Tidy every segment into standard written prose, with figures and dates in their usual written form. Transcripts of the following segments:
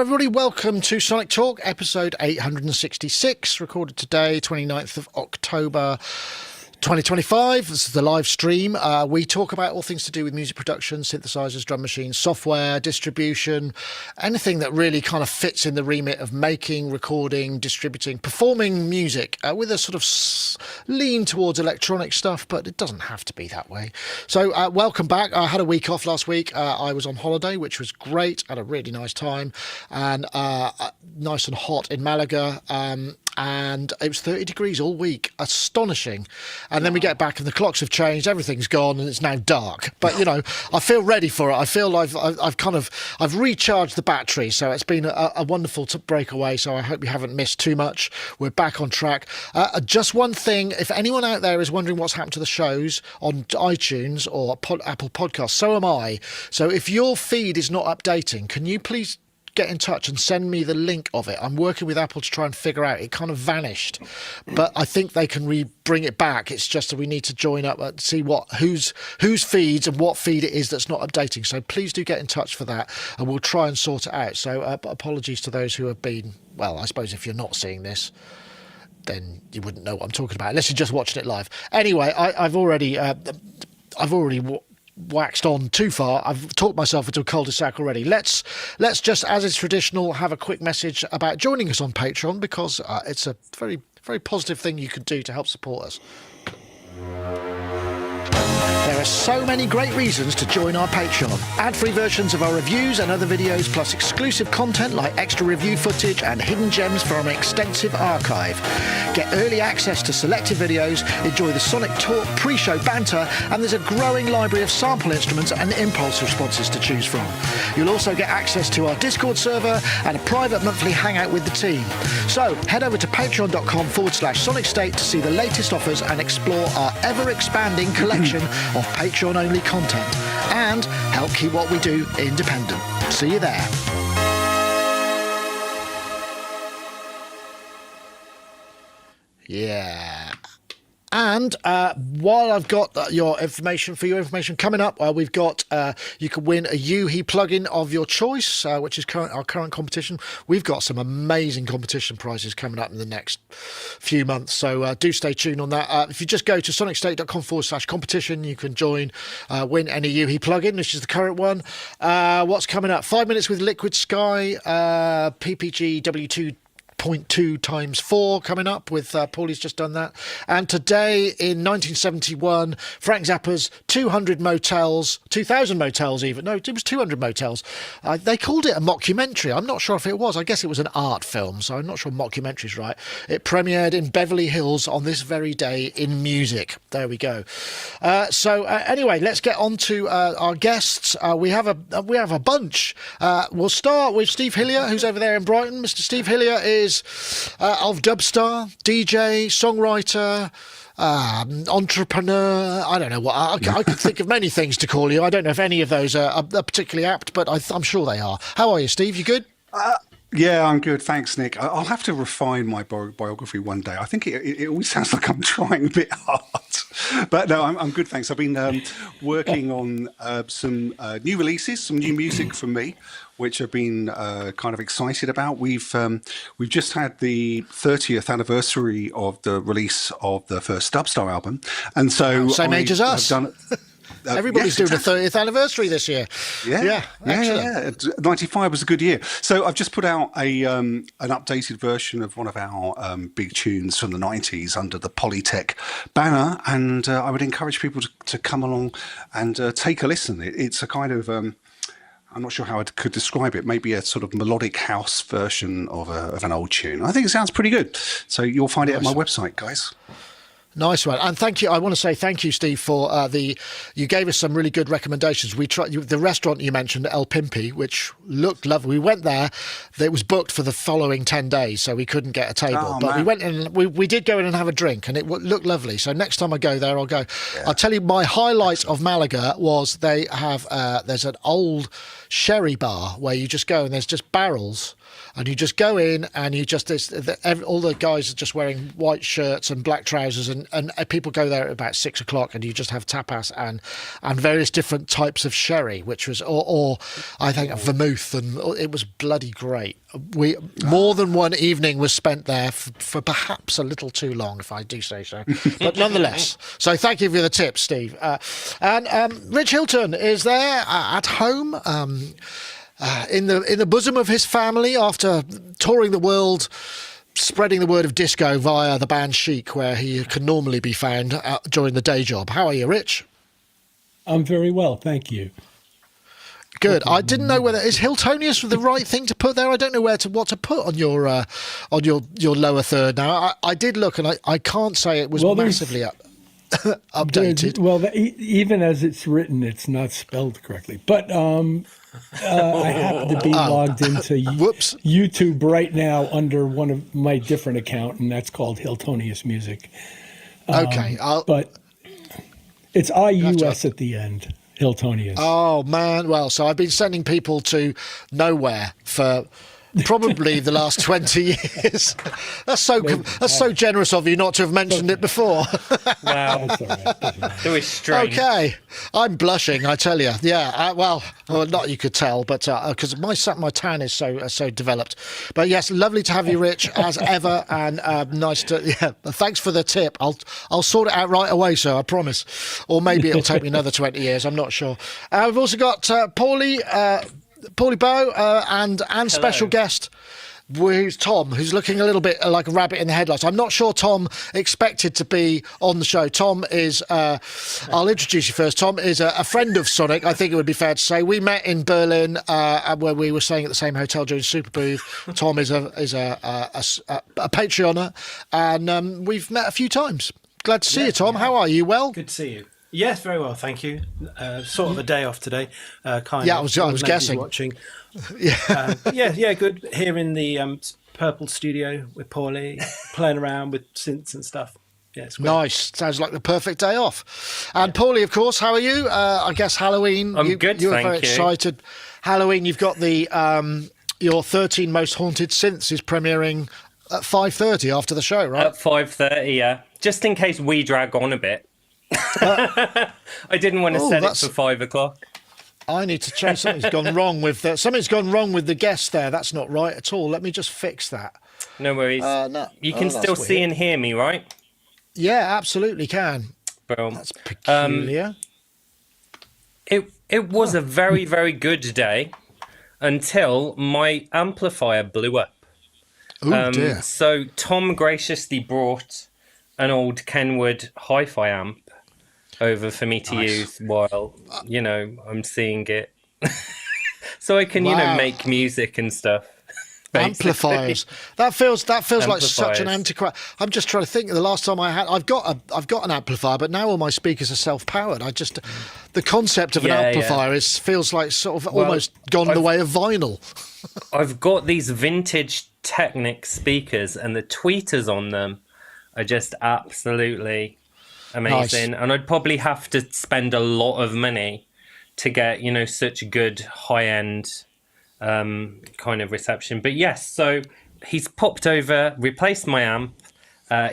everybody. Welcome to Sonic Talk, episode 866, recorded today, 29th of October, 2025. This is the live stream. We talk about all things to do with music production, synthesizers, drum machines, software, distribution, anything that really kind of fits in the remit of making, recording, distributing, performing music with a sort of lean towards electronic stuff, but it doesn't have to be that way. So welcome back. I had a week off last week. I was on holiday, which was great. Had a really nice time and nice and hot in Malaga. And it was 30 degrees all week. Astonishing. And then we get back and the clocks have changed, everything's gone, and it's now dark. But, you know, I feel ready for it. I feel I've recharged the battery, so it's been a wonderful breakaway, so I hope you haven't missed too much. We're back on track. Just one thing, if anyone out there is wondering what's happened to the shows on iTunes or Apple Podcasts, so am I. So if your feed is not updating, can you please get in touch and send me the link of it? I'm working with Apple to try and figure out. It kind of vanished, but I think they can bring it back. It's just that we need to join up and see whose feeds and what feed it is that's not updating. So please do get in touch for that, and we'll try and sort it out. So apologies to those who have been. Well, I suppose if you're not seeing this, then you wouldn't know what I'm talking about unless you're just watching it live. Anyway, I've already waxed on too far. I've talked myself into a cul-de-sac already. Let's just, as is traditional, have a quick message about joining us on Patreon, because it's a very, very positive thing you can do to help support us. There are so many great reasons to join our Patreon. Ad-free versions of our reviews and other videos, plus exclusive content like extra review footage and hidden gems from an extensive archive. Get early access to selected videos, enjoy the Sonic Talk pre-show banter, and there's a growing library of sample instruments and impulse responses to choose from. You'll also get access to our Discord server and a private monthly hangout with the team. So head over to patreon.com/Sonicstate to see the latest offers and explore our ever-expanding collection of Patreon-only content, and help keep what we do independent. See you there. Yeah. And while I've got your information coming up, we've got you can win a UHE plugin of your choice, which is our current competition. We've got some amazing competition prizes coming up in the next few months, so do stay tuned on that. If you just go to sonicstate.com/competition, you can join, win any UHE plugin. This is the current one. What's coming up? 5 minutes with Liquid Sky, PPG W2 0.2 times 4 coming up with Paulee's just done that. And today in 1971, Frank Zappa's 200 motels, 2,000 motels even. No, it was 200 motels. They called it a mockumentary. I'm not sure if it was. I guess it was an art film, so I'm not sure mockumentary's right. It premiered in Beverly Hills on this very day in music. There we go. Anyway, let's get on to our guests. We have a bunch. We'll start with Steve Hillier, who's over there in Brighton. Mr. Steve Hillier is of Dubstar, DJ, songwriter, entrepreneur. I don't know what. I could think of many things to call you. I don't know if any of those are particularly apt, but I'm sure they are. How are you, Steve? You good? Yeah, I'm good. Thanks, Nick. I'll have to refine my biography one day. I think it always sounds like I'm trying a bit hard. But no, I'm good, thanks. I've been working on some new releases, some new music from me, which I've been kind of excited about. We've just had the 30th anniversary of the release of the first Dubstar album. And so same age as us. Everybody's doing the 30th anniversary this year. Yeah. 95 was a good year. So I've just put out an updated version of one of our big tunes from the 90s under the Polytech banner, and I would encourage people to come along and take a listen. It's a kind of I'm not sure how I could describe it. Maybe a sort of melodic house version of an old tune. I think it sounds pretty good. So you'll find it at my website, guys. Nice one. And thank you. I want to say thank you, Steve, for you gave us some really good recommendations. We tried the restaurant you mentioned, El Pimpi, which looked lovely. We went there. It was booked for the following 10 days, so we couldn't get a table. But we went in, we did go in and have a drink, and it looked lovely. So next time I go there, I'll go. Yeah. I'll tell you, my highlight of Malaga was they have, there's an old sherry bar where you just go and there's just barrels and you just go in and you just all the guys are just wearing white shirts and black trousers, and people go there at about 6 o'clock, and you just have tapas and various different types of sherry, which was or I think vermouth, and it was bloody great. More than one evening was spent there for perhaps a little too long, if I do say so, but nonetheless. So thank you for the tips, Steve. And Rich Hilton is there at home, in the bosom of his family after touring the world, spreading the word of disco via the band Chic, where he can normally be found during the day job. How are you, Rich? I'm very well, thank you. Good. I didn't know whether is Hiltonius the right thing to put there. I don't know what to put on your lower third. Now I did look, and I can't say it was massively updated. Even as it's written, it's not spelled correctly. But I happen to be logged into YouTube right now under one of my different account, and that's called Hiltonius Music. Okay, but it's IUS at the end. Hiltonius. Oh man, well, so I've been sending people to nowhere for probably the last 20 years. That's so generous of you not to have mentioned it before. Wow, that's all right. It was strange. Okay, I'm blushing, I tell you. Yeah, well, not you could tell, but because my tan is so developed. But yes, lovely to have you, Rich, as ever, and nice to. Yeah, thanks for the tip. I'll sort it out right away, sir. I promise. Or maybe it'll take me another 20 years. I'm not sure. We've also got Paulee Bow and special guest, who's Tom, who's looking a little bit like a rabbit in the headlights. I'm not sure Tom expected to be on the show. Tom is, I'll introduce you first. Tom is a friend of Sonic, I think it would be fair to say. We met in Berlin where we were staying at the same hotel during Super Booth. Tom is a Patreoner, and we've met a few times. Glad to see you, Tom. How are you? Well? Good to see you. Yes, very well, thank you. Sort of a day off today. I was guessing. Watching. Yeah, good. Here in the Purple studio with Paulee, playing around with synths and stuff. Yeah, it's great. Nice. Sounds like the perfect day off. And Paulee, of course, how are you? I guess Halloween. I'm good, You're thank very you. excited. Halloween, you've got the your 13 Most Haunted Synths is premiering at 5:30 after the show, right? At 5:30, yeah. Just in case we drag on a bit. I didn't want to set it for 5 o'clock. I need to change. Something's gone wrong with the guest there. That's not right at all. Let me just fix that. No worries. No. You can still see and hear me, right? Yeah, absolutely can. Well, that's peculiar. It was a very, very good day until my amplifier blew up. Oh dear. So Tom graciously brought an old Kenwood hi-fi amp over for me to use while, I'm seeing it. So I can, make music and stuff. Basically. Amplifiers. That feels like such an antiquated. I'm just trying to think. The last time I've got an amplifier, but now all my speakers are self-powered. The concept of an amplifier feels like sort of almost gone the way of vinyl. I've got these vintage Technic speakers, and the tweeters on them are just absolutely amazing. Nice. And I'd probably have to spend a lot of money to get, such good high-end kind of reception. But yes, so he's popped over, replaced my amp.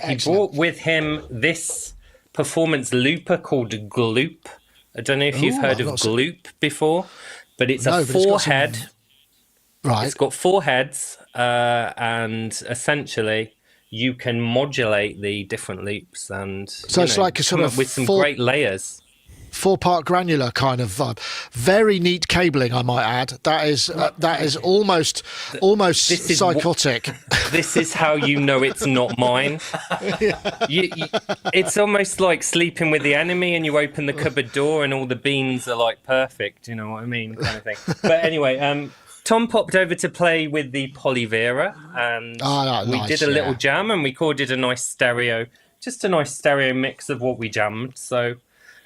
He brought with him this performance looper called Gloop. I don't know if you've heard of Gloop before, but it's a four-head. Right. It's got 4 heads, and essentially you can modulate the different loops, and so it's like a sort of with some great layers. 4-part granular kind of vibe. Very neat cabling, I might add. That is almost psychotic. This is how you know it's not mine. It's almost like sleeping with the enemy, and you open the cupboard door, and all the beans are like perfect. You know what I mean, kind of thing. But anyway, Tom popped over to play with the Polyvera, and we did a little jam and recorded a nice stereo mix of what we jammed. So.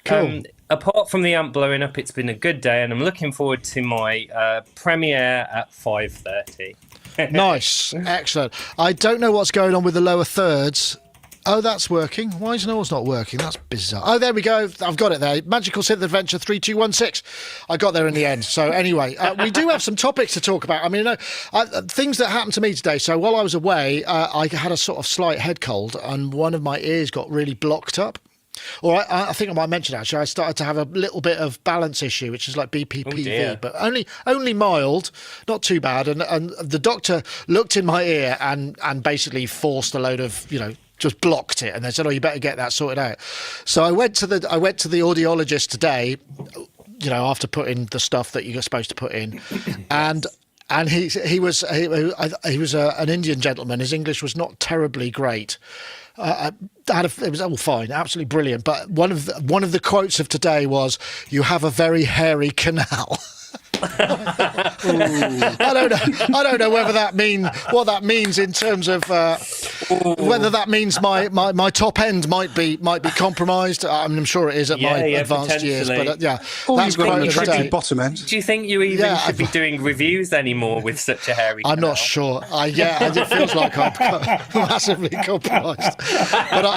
Cool. Apart from the amp blowing up, it's been a good day, and I'm looking forward to my premiere at 5:30. Nice, excellent. I don't know what's going on with the lower thirds. Oh, that's working. Why is yours not working? That's bizarre. Oh, there we go. I've got it there. Magical Synth Adventure 3216. I got there in the end. So anyway, we do have some topics to talk about. I mean, things that happened to me today. So while I was away, I had a sort of slight head cold and one of my ears got really blocked up. Or I think I might mention, actually, I started to have a little bit of balance issue, which is like BPPV, but only mild, not too bad. And the doctor looked in my ear and basically forced a load of, just blocked it. And they said, oh, you better get that sorted out. So I went to the audiologist today, after putting the stuff that you're supposed to put in. And he was an Indian gentleman. His English was not terribly great. It was all fine, absolutely brilliant. But one of the quotes of today was, "You have a very hairy canal." I don't know whether what that means in terms of whether that means my top end might be compromised. I'm sure it is at my advanced years, but that's quite attractive bottom end. Do you think you even should be doing reviews anymore with such a hairy canal? I'm not sure. It feels like I'm massively compromised. But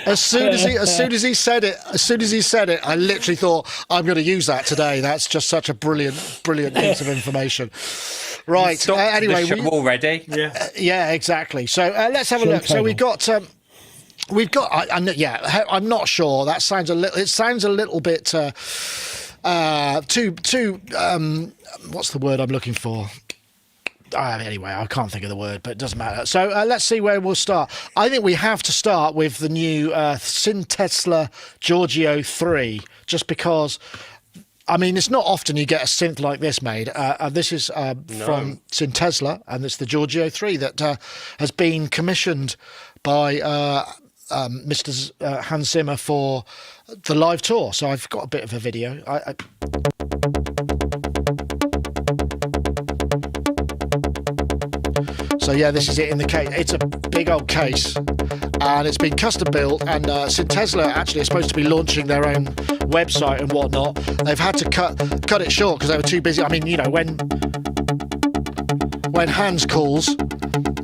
as soon as he said it, I literally thought, I'm going to use that today. That's just such a brilliant piece of information. Right. Anyway, already. Yeah, exactly. So let's have a look. So we've got. I'm not sure. That sounds a little. It sounds a little bit too. What's the word I'm looking for? Anyway, I can't think of the word, but it doesn't matter. So let's see where we'll start. I think we have to start with the new SynTesla Giorgio III, just because. I mean, it's not often you get a synth like this made. This is from SynTesla, and it's the Giorgio III that has been commissioned by Mr. Hans Zimmer for the live tour. So I've got a bit of a video. So yeah, this is it in the case. It's a big old case, and it's been custom built. And SynTesla actually is supposed to be launching their own website and whatnot. They've had to cut it short because they were too busy. I mean, when Hans calls,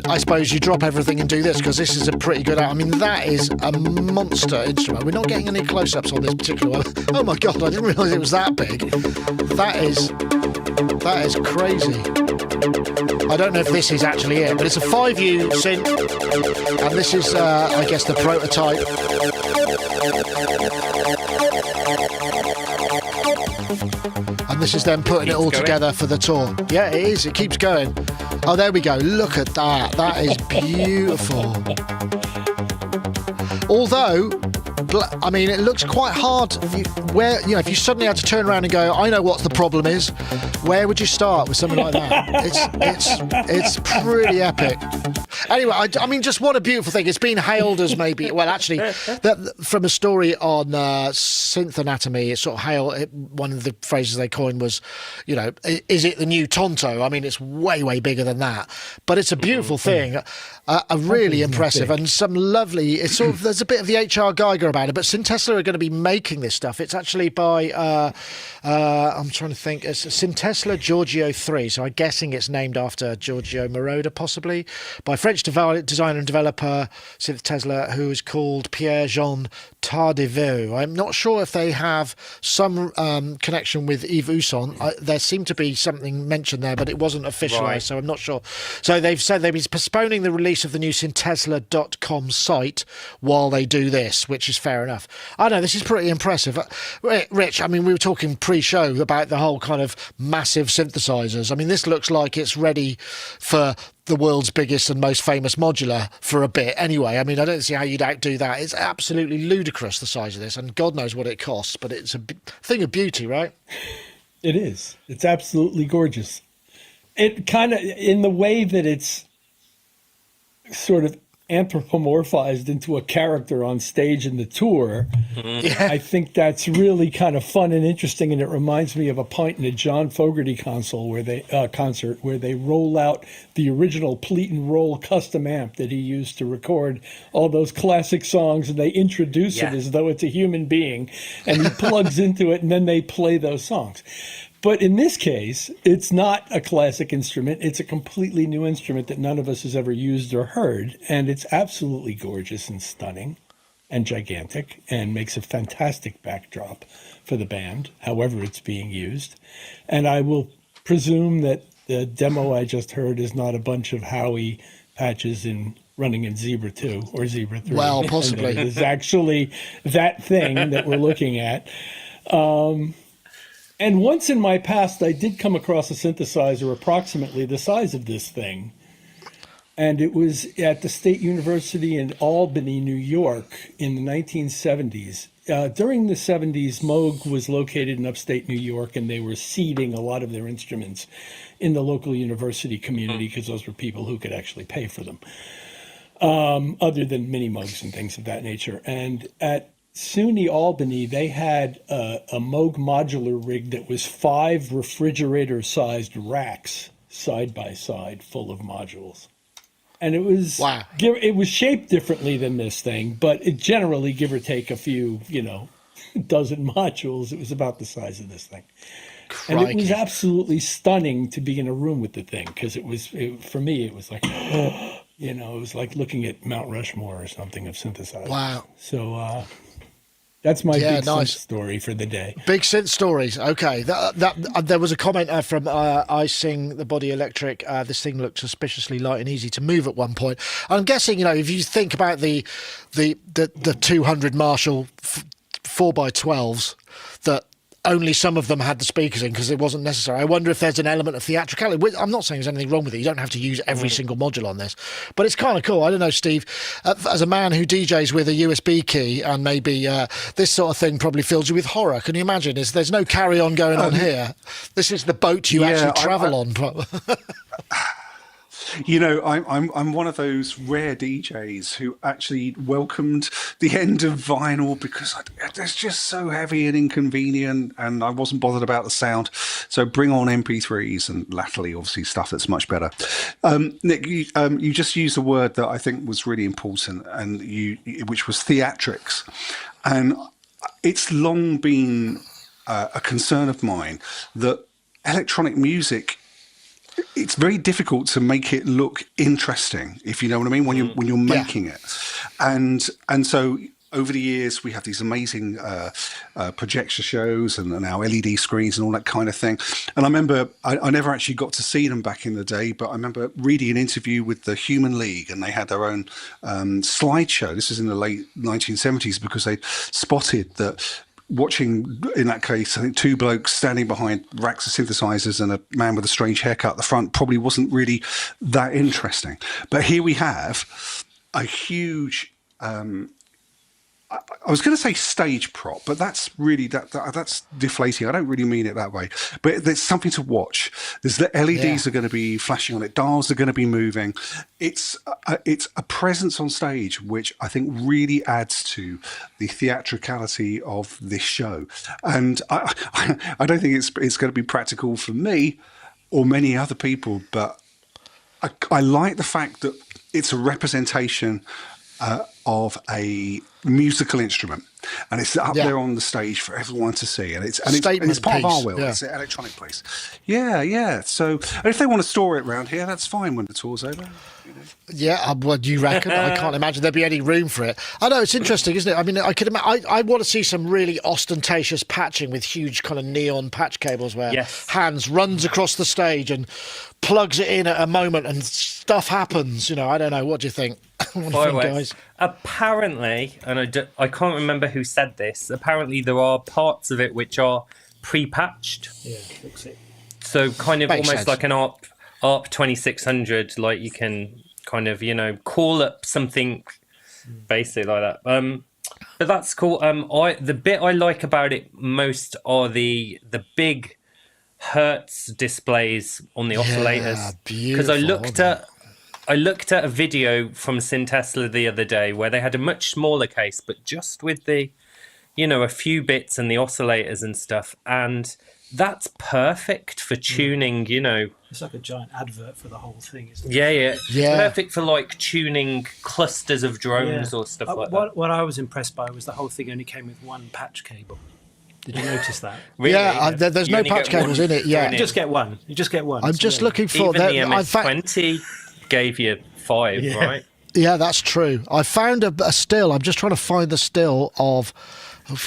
I suppose you drop everything and do this, because this is a pretty good. I mean, that is a monster instrument. We're not getting any close-ups on this particular one. Oh my god, I didn't realise it was that big. That is crazy. I don't know if this is actually it, but it's a 5U synth, and this is, I guess, the prototype. And this is them putting it all together for the tour. Yeah, it is. It keeps going. Oh, there we go. Look at that. That is beautiful. Although, I mean, it looks quite hard. If you suddenly had to turn around and go, I know what the problem is, where would you start with something like that? It's pretty epic. Anyway, I mean, just what a beautiful thing. It's been hailed as maybe, well, actually, from a story on Synth Anatomy, it's sort of one of the phrases they coined was, is it the new Tonto? I mean, it's way, way bigger than that. But it's a beautiful thing. A really impressive and some lovely. It's sort of, there's a bit of the HR Geiger about it, but SynTesla are going to be making this stuff. It's actually by I'm trying to think. It's SynTesla Giorgio III, so I'm guessing it's named after Giorgio Moroder, possibly, by French designer and developer SynTesla, who is called Pierre-Jean Tardiveux. I'm not sure if they have some connection with Yves Usson. There seemed to be something mentioned there, but it wasn't officialised, so I'm not sure. So they've said they've been postponing the release of the new SynTesla.com site while they do this, which is fair enough. I know, this is pretty impressive. Rich, I mean, we were talking pre-show about the whole kind of massive synthesizers. I mean, this looks like it's ready for the world's biggest and most famous modular for a bit anyway. I mean, I don't see how you'd outdo that. It's absolutely ludicrous, the size of this, and God knows what it costs, but it's a thing of beauty, right? It is. It's absolutely gorgeous. It kind of, in the way that it's sort of anthropomorphized into a character on stage in the tour, I think that's really kind of fun and interesting, and it reminds me of a point in a John Fogerty concert where they roll out the original Pleat and Roll custom amp that he used to record all those classic songs, and they introduce it as though it's a human being, and he plugs into it, and then they play those songs. But in this case, it's not a classic instrument. It's a completely new instrument that none of us has ever used or heard. And it's absolutely gorgeous and stunning and gigantic and makes a fantastic backdrop for the band, however it's being used. And I will presume that the demo I just heard is not a bunch of Howie patches running in Zebra 2 or Zebra 3. Well, possibly. It is actually that thing that we're looking at. And once in my past, I did come across a synthesizer approximately the size of this thing. And it was at the State University in Albany, New York in the 1970s. During the 70s, Moog was located in upstate New York, and they were seeding a lot of their instruments in the local university community because those were people who could actually pay for them, other than mini Moogs and things of that nature. And at SUNY Albany, they had a Moog modular rig that was 5 refrigerator-sized racks side by side full of modules. And it was it was shaped differently than this thing, but it generally, give or take a few, dozen modules, it was about the size of this thing. Crikey. And it was absolutely stunning to be in a room with the thing, because for me, it was like, it was like looking at Mount Rushmore or something of synthesizers. Wow. So that's my big synth story for the day. Big synth stories. Okay. There was a comment from I Sing the Body Electric. This thing looked suspiciously light and easy to move at one point. I'm guessing, if you think about the 200 Marshall 4x12s that only some of them had the speakers in because it wasn't necessary. I wonder if there's an element of theatricality. I'm not saying there's anything wrong with it. You don't have to use every single module on this. But it's kind of cool. I don't know, Steve, as a man who DJs with a USB key, and maybe this sort of thing probably fills you with horror. Can you imagine? There's no carry-on going on here. This is the boat you actually travel on. I'm one of those rare DJs who actually welcomed the end of vinyl because it's just so heavy and inconvenient, and I wasn't bothered about the sound. So bring on MP3s, and latterly, obviously, stuff that's much better. Nick, you just used a word that I think was really important, and which was theatrics, and it's long been a concern of mine that electronic music, it's very difficult to make it look interesting, if you know what I mean, when you're making it. And so over the years, we have these amazing projector shows and now LED screens and all that kind of thing. And I remember, I never actually got to see them back in the day, but I remember reading an interview with the Human League, and they had their own slideshow. This is in the late 1970s, because they spotted that watching, in that case, I think 2 blokes standing behind racks of synthesizers and a man with a strange haircut at the front probably wasn't really that interesting. But here we have a huge, I was going to say stage prop, but that's really that's deflating. I don't really mean it that way. But there's something to watch. There's the LEDs are going to be flashing on it. Dials are going to be moving. It's a presence on stage which I think really adds to the theatricality of this show. And I don't think it's going to be practical for me or many other people, but I like the fact that it's a representation of a musical instrument, and it's up there on the stage for everyone to see, and it's part of our world. It's an electronic place. So, and if they want to store it around here, that's fine when the tour's over. What do you reckon? I can't imagine there'd be any room for it. I know, it's interesting, isn't it? I mean, I want to see some really ostentatious patching with huge kind of neon patch cables where Hans runs across the stage and plugs it in at a moment and stuff happens. I don't know. What do you think? Guys? Apparently, and I can't remember who said this, apparently there are parts of it which are pre-patched. Yeah, looks it. So kind of Makes almost sense. like an ARP 2600, like you can kind of, call up something basic like that. But that's cool. The bit I like about it most are the big Hertz displays on the oscillators. Because I looked at a video from SynTesla the other day where they had a much smaller case, but just with the, a few bits and the oscillators and stuff. And that's perfect for tuning, It's like a giant advert for the whole thing, isn't it? Yeah. It's perfect for like tuning clusters of drones or stuff like that. What I was impressed by was the whole thing only came with one patch cable. Did you notice that? Really? Yeah, there's no patch cables in it. Yeah, You just get one. I'm just looking for even the MS-20 gave you 5, right? Yeah, that's true. I found a still. I'm just trying to find the still of.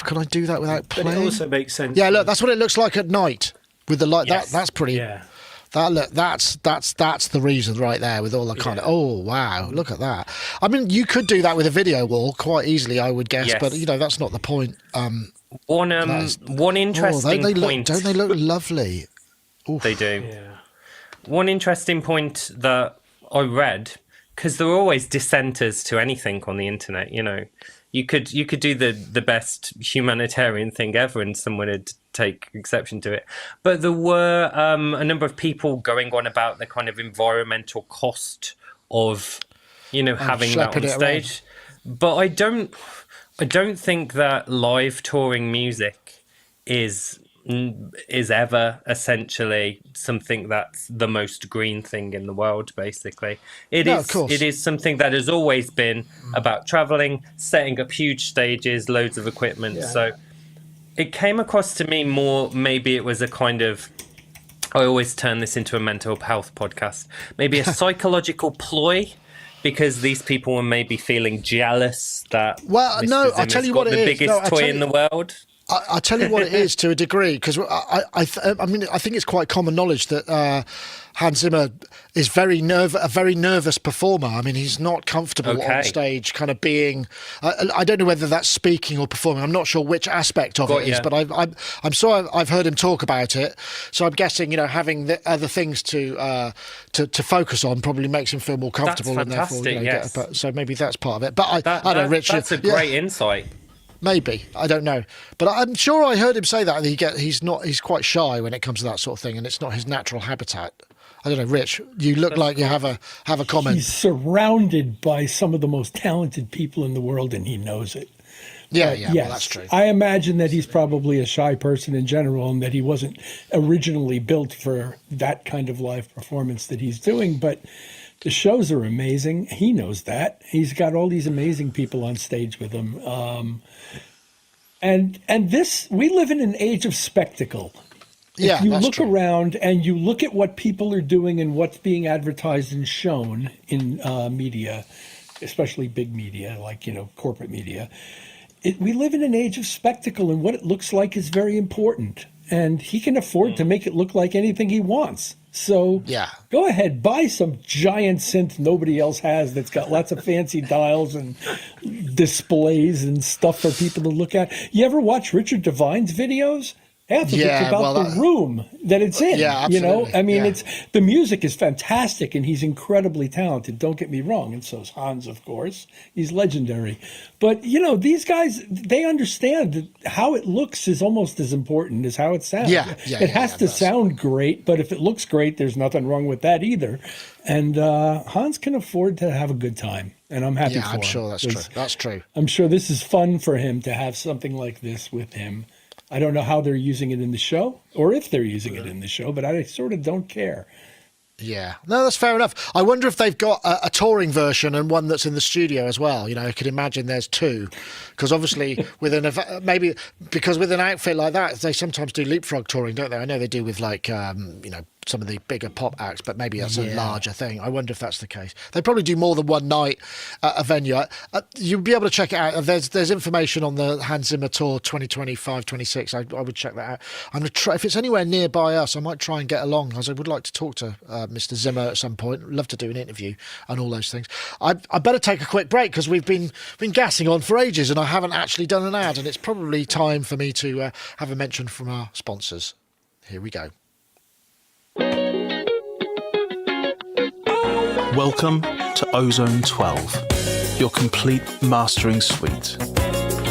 Can I do that without playing? But it also makes sense. Yeah, look, that's what it looks like at night with the light. Yes. That's pretty. Yeah. That's the reason right there with all the kind of. Oh wow, look at that. I mean, you could do that with a video wall quite easily, I would guess, but that's not the point. One interesting point. Don't they look lovely? Oof. They do. Yeah. One interesting point that I read, because there are always dissenters to anything on the internet. You could do the best humanitarian thing ever, and someone would take exception to it. But there were a number of people going on about the kind of environmental cost of, having that on stage. But I don't think that live touring music is ever essentially something that's the most green thing in the world. Basically, it is something that has always been about traveling, setting up huge stages, loads of equipment. Yeah. So it came across to me more, maybe it was a kind of, I always turn this into a mental health podcast, maybe a psychological ploy, because these people were maybe feeling jealous that I'll tell you what it is. The biggest toy in the world. I'll tell you what it is to a degree, because I think it's quite common knowledge that Hans Zimmer is a very nervous performer. I mean, he's not comfortable on stage, kind of being. I don't know whether that's speaking or performing. I'm not sure which aspect of it is, but I'm sure I've heard him talk about it. So I'm guessing having the other things to focus on probably makes him feel more comfortable. That's fantastic. And therefore, yes. So maybe that's part of it. But I don't know, Richard. That's a great insight. Maybe, I don't know, but I'm sure I heard him say that he's quite shy when it comes to that sort of thing, and it's not his natural habitat. I don't know, Rich. You look like you have a comment. He's surrounded by some of the most talented people in the world, and he knows it. Yeah, yes, well, that's true. I imagine that he's probably a shy person in general, and that he wasn't originally built for that kind of live performance that he's doing, but. The shows are amazing. He knows that. He's got all these amazing people on stage with him. And we live in an age of spectacle. If you look around and you look at what people are doing and what's being advertised and shown in media, especially big media, like, corporate media, we live in an age of spectacle, and what it looks like is very important. And he can afford to make it look like anything he wants. So go ahead, buy some giant synth nobody else has that's got lots of fancy dials and displays and stuff for people to look at. You ever watch Richard Devine's videos? Half of it's about the room that it's in. Yeah, absolutely. I mean, the music is fantastic, and he's incredibly talented. Don't get me wrong, and so's Hans, of course. He's legendary. But these guys, they understand that how it looks is almost as important as how it sounds. It has to sound great, but if it looks great, there's nothing wrong with that either. And Hans can afford to have a good time, and I'm happy for him. Yeah, I'm sure that's true. That's true. I'm sure this is fun for him to have something like this with him. I don't know how they're using it in the show, or if they're using it in the show, but I sort of don't care. Yeah, no, that's fair enough. I wonder if they've got a touring version and one that's in the studio as well. I could imagine there's two, because obviously with an outfit like that, they sometimes do leapfrog touring, don't they? I know they do with some of the bigger pop acts, but maybe that's a larger thing. I wonder if that's the case. They probably do more than one night at a venue. You'll be able to check it out. There's information on the Hans Zimmer Tour 2025-26. I would check that out. I'm gonna try, if it's anywhere nearby us, I might try and get along, because I would like to talk to Mr. Zimmer at some point. I'd love to do an interview and all those things. I better take a quick break, because we've been gassing on for ages and I haven't actually done an ad, and it's probably time for me to have a mention from our sponsors. Here we go. Welcome to Ozone 12, your complete mastering suite.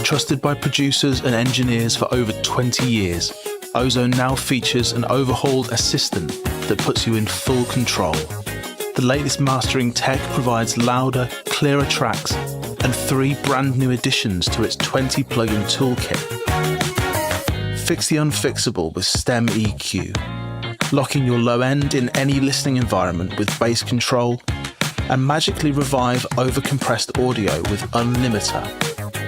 Trusted by producers and engineers for over 20 years, Ozone now features an overhauled assistant that puts you in full control. The latest mastering tech provides louder, clearer tracks and 3 brand new additions to its 20 plugin toolkit. Fix the unfixable with STEM EQ. Locking your low end in any listening environment with bass control, and magically revive overcompressed audio with Unlimiter.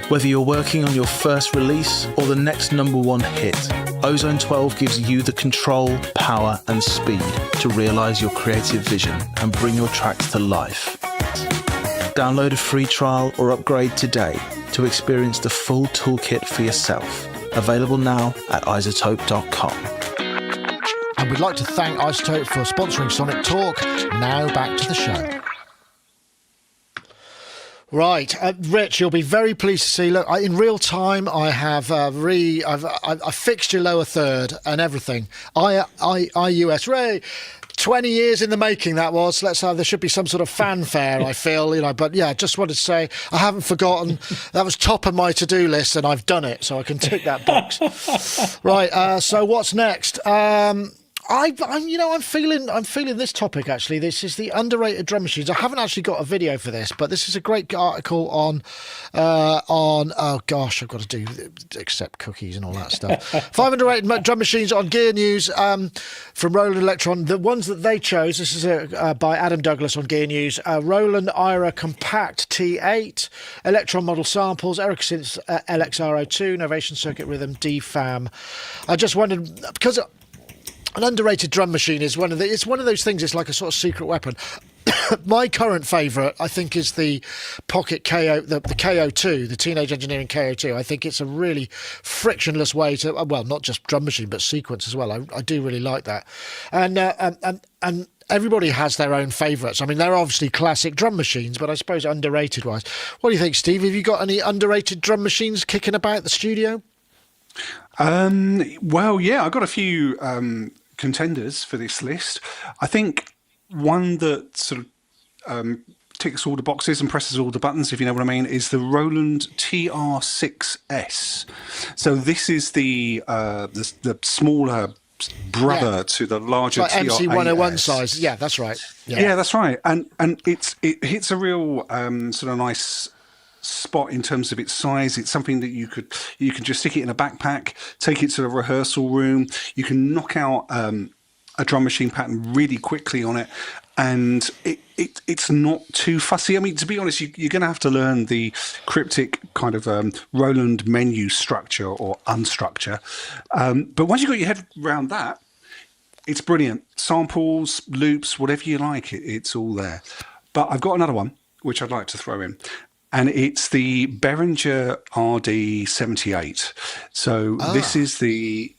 Whether you're working on your first release or the next #1 hit, Ozone 12 gives you the control, power and speed to realise your creative vision and bring your tracks to life. Download a free trial or upgrade today to experience the full toolkit for yourself. Available now at iZotope.com. And we'd like to thank iZotope for sponsoring Sonic Talk. Now back to the show. Right, Rich, you'll be very pleased to see. Look, in real time, I have I've fixed your lower third and everything. IUS Ray. 20 years in the making that was. There should be some sort of fanfare, I feel, but yeah, just wanted to say I haven't forgotten. That was top of my to-do list and I've done it, so I can tick that box. Right, so what's next? I'm feeling this topic actually. This is the underrated drum machines. I haven't actually got a video for this, but this is a great article on oh gosh, I've got to do accept cookies and all that stuff. 5 underrated drum machines on Gear News from Roland Electron. The ones that they chose. This is by Adam Douglas on Gear News. Roland Ira Compact T8, Electron model samples, Ericsson LXR02, Novation Circuit Rhythm, DFAM. I just wondered because an underrated drum machine is one of those things. It's like a sort of secret weapon. My current favourite, I think, is the Pocket KO, the KO2, the Teenage Engineering KO2. I think it's a really frictionless way to, well, not just drum machine, but sequence as well. I do really like that. And everybody has their own favourites. I mean, they're obviously classic drum machines, but I suppose underrated-wise. What do you think, Steve? Have you got any underrated drum machines kicking about the studio? Well, yeah, I've got a few contenders for this list. I think one that sort of ticks all the boxes and presses all the buttons, if you know what I mean, is the Roland TR6S. So this is the smaller brother to the larger like TR8S. MC101 size. Yeah, that's right. Yeah, that's right. And it hits a real sort of nice spot in terms of its size. It's something that you can just stick it in a backpack, take it to the rehearsal room. You can knock out a drum machine pattern really quickly on it, and it's not too fussy. I mean, to be honest, you're going to have to learn the cryptic kind of Roland menu structure or unstructure, but once you've got your head around that, it's brilliant. Samples, loops, whatever you like, it's all there. But I've got another one which I'd like to throw in. And it's the Behringer RD78. So this is the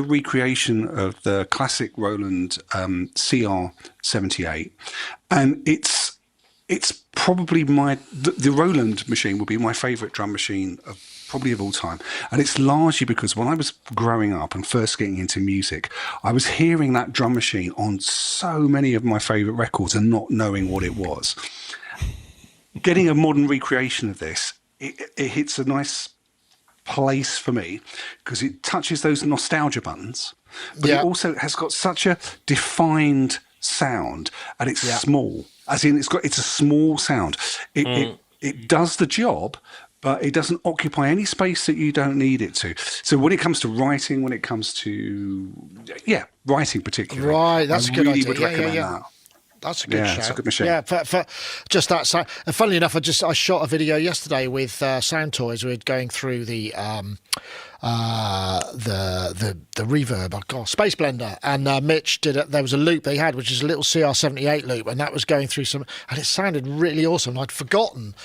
recreation of the classic Roland CR78, and it's probably the Roland machine will be my favourite drum machine of all time. And it's largely because when I was growing up and first getting into music, I was hearing that drum machine on so many of my favourite records and not knowing what it was. Getting a modern recreation of this, it hits a nice place for me because it touches those nostalgia buttons, but it also has got such a defined sound, and it's small. As in, it's a small sound. It does the job, but it doesn't occupy any space that you don't need it to. So when it comes to writing, writing particularly, right, that's a good idea. Would recommend that. That's a good shout. It's a good machine. Yeah, for just that side. And funnily enough, I shot a video yesterday with Sound Toys. We were going through the reverb. Oh God, Space Blender, and Mitch did it. There was a loop they had, which is a little CR78 loop, and that was going through some, and it sounded really awesome. I'd forgotten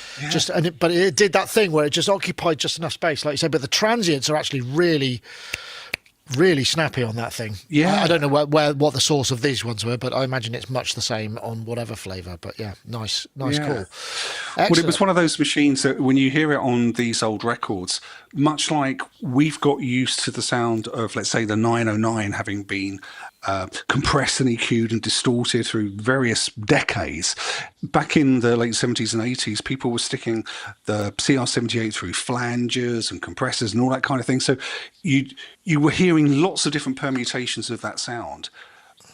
but it did that thing where it just occupied just enough space, like you said. But the transients are actually really snappy on that thing. Yeah, I don't know what the source of these ones were, but I imagine it's much the same on whatever flavour. But yeah, nice call. Excellent. Well, it was one of those machines that when you hear it on these old records, much like we've got used to the sound of, let's say, the 909 having been compressed and EQ'd and distorted through various decades. Back in the late 70s and 80s, people were sticking the CR78 through flangers and compressors and all that kind of thing. So you were hearing lots of different permutations of that sound,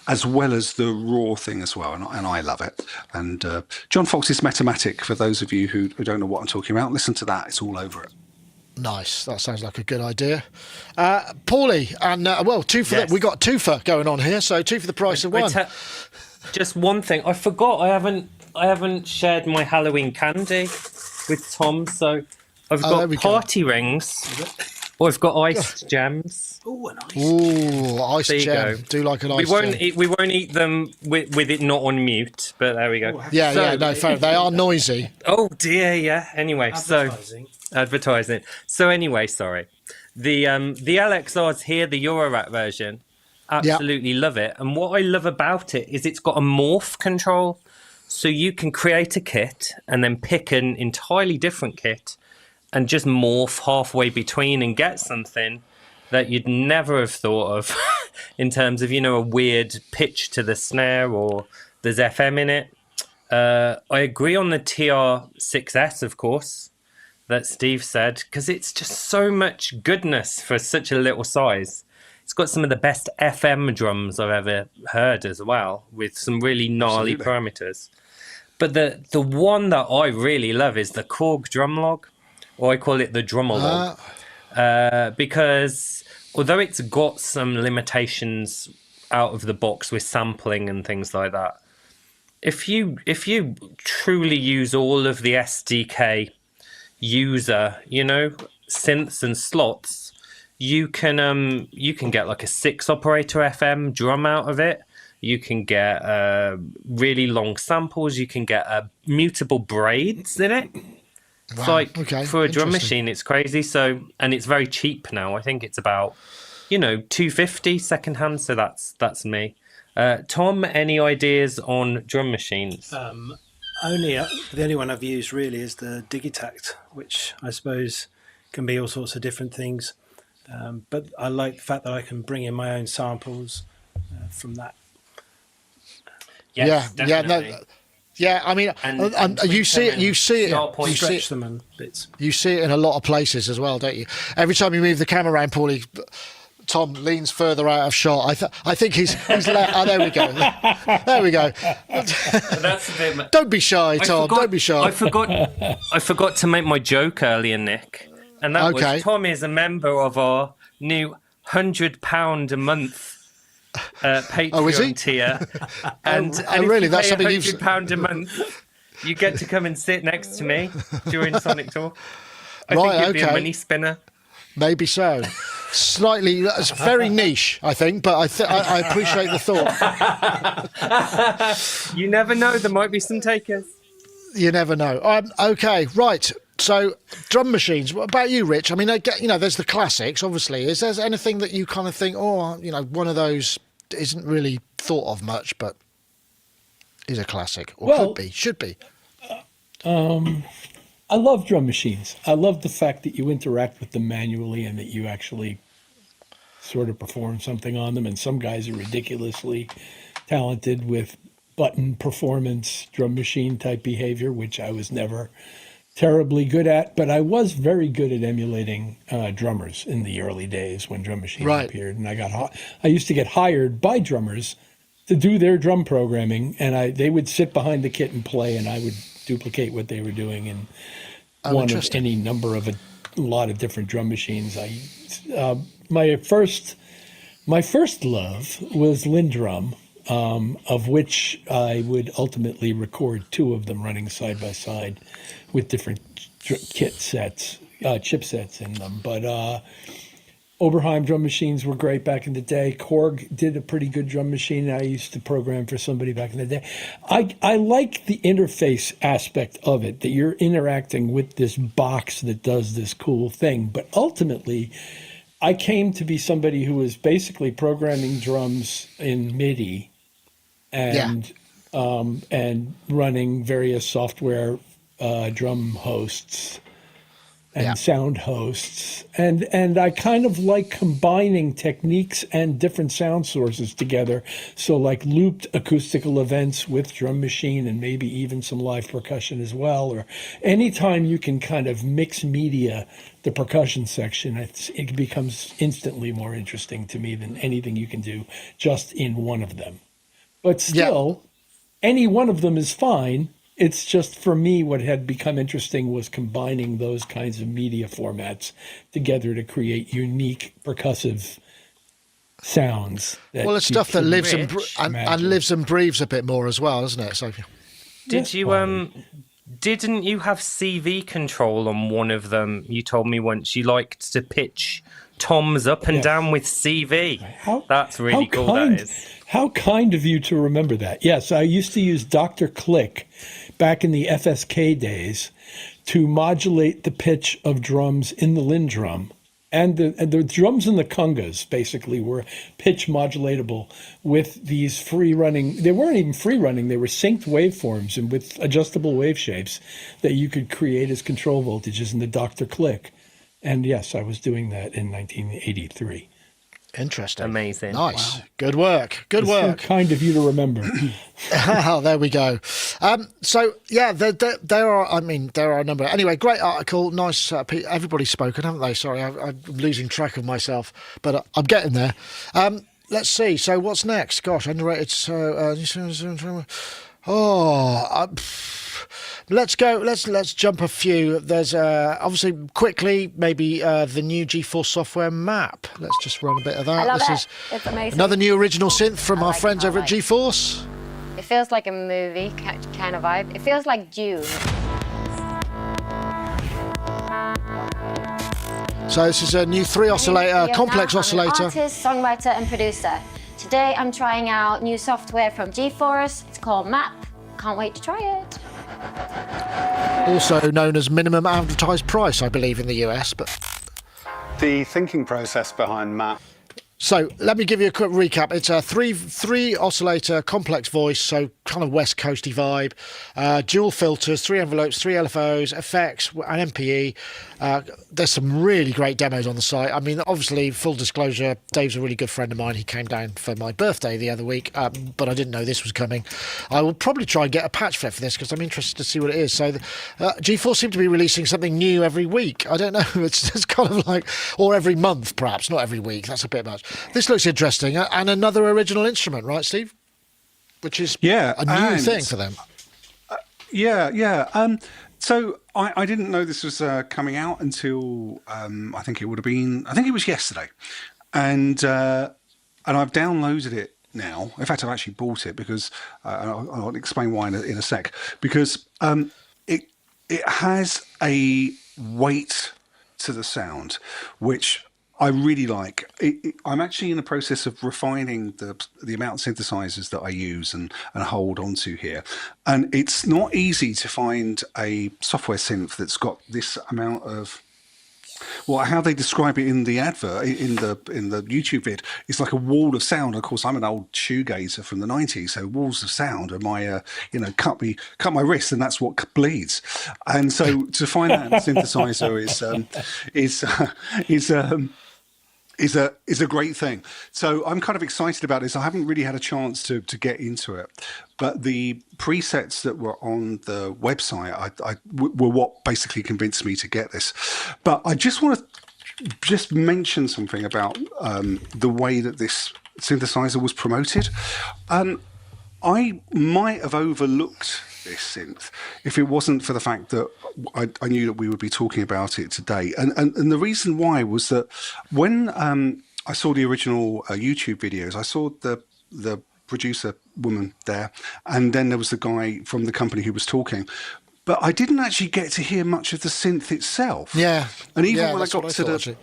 as well as the raw thing as well, and I love it. And John Fox's Metamatic, for those of you who don't know what I'm talking about, listen to that. It's all over it. Nice. That sounds like a good idea. Paulie, and two for we got two for going on here, so two for the price of one. Just one thing, I forgot. I haven't shared my Halloween candy with Tom, so I've got party rings. Or I've got iced gems. Oh, an ice. Ooh, ice gem. Do like an ice gem. We won't eat them with it not on mute, but there we go. No, fair. They are noisy. Oh dear, yeah. Anyway, advertising. So anyway, sorry. The LXR's here, the Eurorack version. Absolutely love it. And what I love about it is it's got a morph control. So you can create a kit and then pick an entirely different kit and just morph halfway between and get something that you'd never have thought of in terms of, a weird pitch to the snare or there's FM in it. I agree on the TR6S, of course, that Steve said, because it's just so much goodness for such a little size. It's got some of the best FM drums I've ever heard as well, with some really gnarly parameters. But the one that I really love is the Korg drum log. Or I call it the drummer log, because although it's got some limitations out of the box with sampling and things like that, if you truly use all of the SDK user, synths and slots, you can get like a 6 operator FM drum out of it. You can get really long samples. You can get mutable braids in it. It's for a drum machine, it's crazy. So, and it's very cheap now. I think it's about, $250 secondhand. So that's me. Tom, any ideas on drum machines? The only one I've used really is the Digitact, which I suppose can be all sorts of different things. But I like the fact that I can bring in my own samples from that. Yes, definitely. I mean, and you see it. Stretch them and bits. You see it in a lot of places as well, don't you? Every time you move the camera around, Paulie, Tom leans further out of shot. I think he's let. Oh, there we go. There we go. That's a bit. Don't be shy, Tom. Don't be shy. I forgot to make my joke earlier, Nick, and that was Tom is a member of our new £100 a month Patreon tier, and really, that's something £100 a month. You get to come and sit next to me during Sonic Talk. I think you'd be a money spinner. Maybe so. Slightly, it's very niche, I think, but I appreciate the thought. You never know. There might be some takers. You never know. Okay, right. So, drum machines. What about you, Rich? I mean, there's the classics, obviously. Is there anything that you kind of think, one of those isn't really thought of much, but is a classic, or should be? I love drum machines. I love the fact that you interact with them manually and that you actually sort of perform something on them. And some guys are ridiculously talented with button performance, drum machine type behavior, which I was never terribly good at, but I was very good at emulating drummers in the early days when drum machines appeared. And I used to get hired by drummers to do their drum programming, and they would sit behind the kit and play, and I would duplicate what they were doing in one of any number of a lot of different drum machines. My first love was Lindrum, of which I would ultimately record 2 of them running side by side with different chipsets in them. But Oberheim drum machines were great back in the day. Korg did a pretty good drum machine I used to program for somebody back in the day. I like the interface aspect of it, that you're interacting with this box that does this cool thing. But ultimately, I came to be somebody who was basically programming drums in MIDI and running various software drum hosts and sound hosts. And I kind of like combining techniques and different sound sources together. So like looped acoustical events with drum machine and maybe even some live percussion as well. Or anytime you can kind of mix media, the percussion section, it becomes instantly more interesting to me than anything you can do just in one of them. But still, any one of them is fine. It's just, for me, what had become interesting was combining those kinds of media formats together to create unique percussive sounds. It's stuff that lives and lives and breathes a bit more as well, isn't it? So, did you Didn't you have CV control on one of them? You told me once you liked to pitch toms up and down with CV. That's really cool, that is. How kind of you to remember that. Yes, I used to use Dr. Click back in the FSK days to modulate the pitch of drums in the Lindrum. And the drums and the congas basically were pitch modulatable with these free running. They weren't even free running. They were synced waveforms and with adjustable wave shapes that you could create as control voltages in the Dr. Click. And yes, I was doing that in 1983. Interesting. Amazing. Nice. Wow. Good work. Good work. So kind of you to remember. Oh, there we go. So, yeah, there are a number. Anyway, great article. Nice. Everybody's spoken, haven't they? Sorry, I'm losing track of myself, but I'm getting there. Let's see. So what's next? Gosh, underrated. Let's go. Let's jump a few. There's obviously quickly maybe the new GForce Software MAP. Let's just run a bit of that. I love this it. is It's amazing. another new original synth from our friends over at GForce. It feels like a movie kind of vibe. It feels like Dune. So this is a new 3 oscillator, complex oscillator. I'm an artist, songwriter, and producer. Today I'm trying out new software from GForce. It's called MAP. Can't wait to try it. Also known as minimum advertised price, I believe, in the US. But the thinking process behind MAP. So let me give you a quick recap. It's a three oscillator complex voice, so kind of West Coasty vibe. Dual filters, 3 envelopes, 3 LFOs, effects, and MPE. There's some really great demos on the site. I mean, obviously, full disclosure, Dave's a really good friend of mine. He came down for my birthday the other week, but I didn't know this was coming. I will probably try and get a patch fit for this because I'm interested to see what it is. So GForce seem to be releasing something new every week. I don't know. It's kind of like, or every month, perhaps, not every week. That's a bit much. This looks interesting. And another original instrument, right, Steve? Which is a new thing for them. So I didn't know this was coming out until I think it was yesterday, and I've downloaded it now. In fact, I've actually bought it because I'll explain why in a sec. Because it has a weight to the sound, which I really like. I'm actually in the process of refining the amount of synthesizers that I use and hold onto here. And it's not easy to find a software synth that's got this amount of, well, how they describe it in the advert, in the YouTube vid, it's like a wall of sound. Of course, I'm an old shoegazer from the 90s, so walls of sound are my, cut my wrist, and that's what bleeds. And so to find that in a synthesizer is a great thing. So I'm kind of excited about this. I haven't really had a chance to get into it, but the presets that were on the website were what basically convinced me to get this. But I just want to mention something about the way that this synthesizer was promoted. I might have overlooked this synth if it wasn't for the fact that I knew that we would be talking about it today. And the reason why was that when I saw the original YouTube videos, I saw the producer woman there, and then there was the guy from the company who was talking. But I didn't actually get to hear much of the synth itself. Yeah. And even when I got to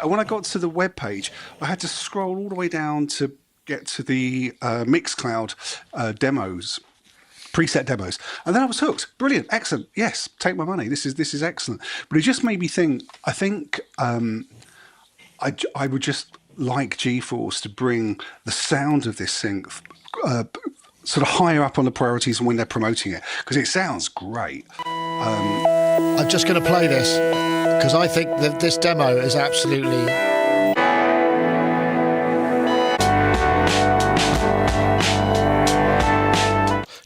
when I got to the web page, I had to scroll all the way down to get to the Mixcloud demos. Preset demos, and then I was hooked. Brilliant, excellent. Yes, take my money. This is excellent. But it just made me think. I think I would just like GForce to bring the sound of this synth sort of higher up on the priorities when they're promoting it, because it sounds great. I'm just going to play this because I think that this demo is absolutely.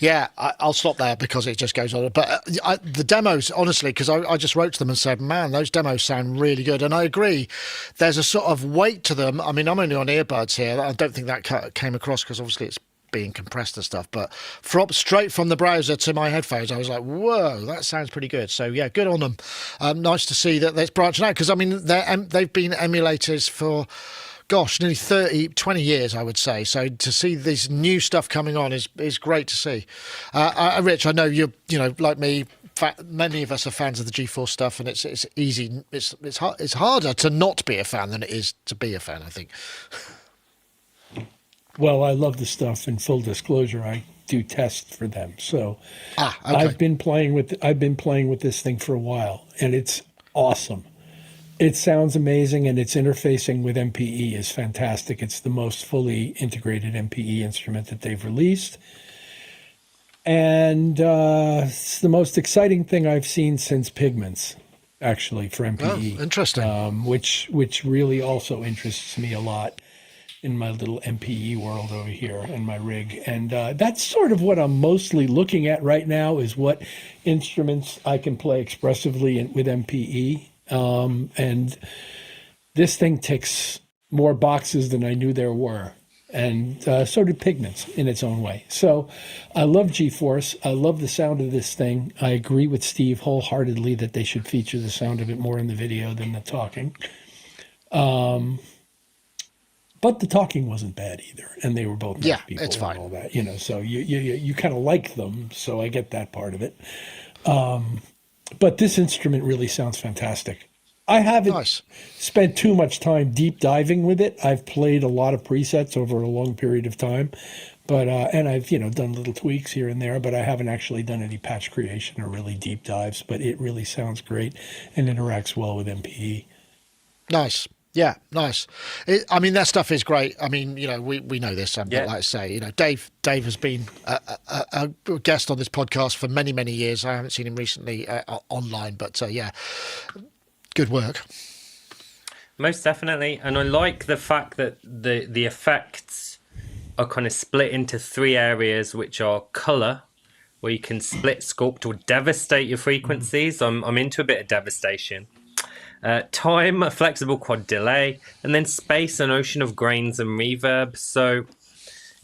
Yeah, I'll stop there because it just goes on. But the demos, honestly, because I just wrote to them and said, man, those demos sound really good. And I agree. There's a sort of weight to them. I mean, I'm only on earbuds here. I don't think that came across because obviously it's being compressed and stuff. But straight from the browser to my headphones, I was like, whoa, that sounds pretty good. So, yeah, good on them. Nice to see that it's branching out because, I mean, they've been emulators for... gosh, nearly 20 years, I would say. So to see this new stuff coming on is great to see. Rich, I know you're, like me, many of us are fans of the GForce stuff, and it's easy. It's harder to not be a fan than it is to be a fan, I think. Well, I love the stuff. In full disclosure, I do tests for them, so okay. I've been playing with this thing for a while, and it's awesome. It sounds amazing, and its interfacing with MPE is fantastic. It's the most fully integrated MPE instrument that they've released. And it's the most exciting thing I've seen since Pigments, actually, for MPE. Oh, interesting. Which really also interests me a lot in my little MPE world over here and my rig. And that's sort of what I'm mostly looking at right now, is what instruments I can play expressively with MPE. And this thing ticks more boxes than I knew there were. And so did Pigments in its own way. So I love GForce. I love the sound of this thing. I agree with Steve wholeheartedly that they should feature the sound of it more in the video than the talking. But the talking wasn't bad either, and they were both nice people. It's fine. And all that, so you kind of like them, so I get that part of it. But this instrument really sounds fantastic. I haven't spent too much time deep diving with it. I've played a lot of presets over a long period of time, but and I've done little tweaks here and there, but I haven't actually done any patch creation or really deep dives. But it really sounds great and interacts well with MPE. Nice. Yeah, nice. That stuff is great. We know this, but like I say, Dave has been a guest on this podcast for many, many years. I haven't seen him recently online, but good work. Most definitely. And I like the fact that the effects are kind of split into 3 areas, which are color, where you can split, sculpt, or devastate your frequencies. I'm into a bit of devastation. Time, a flexible quad delay, and then space, an ocean of grains and reverb. So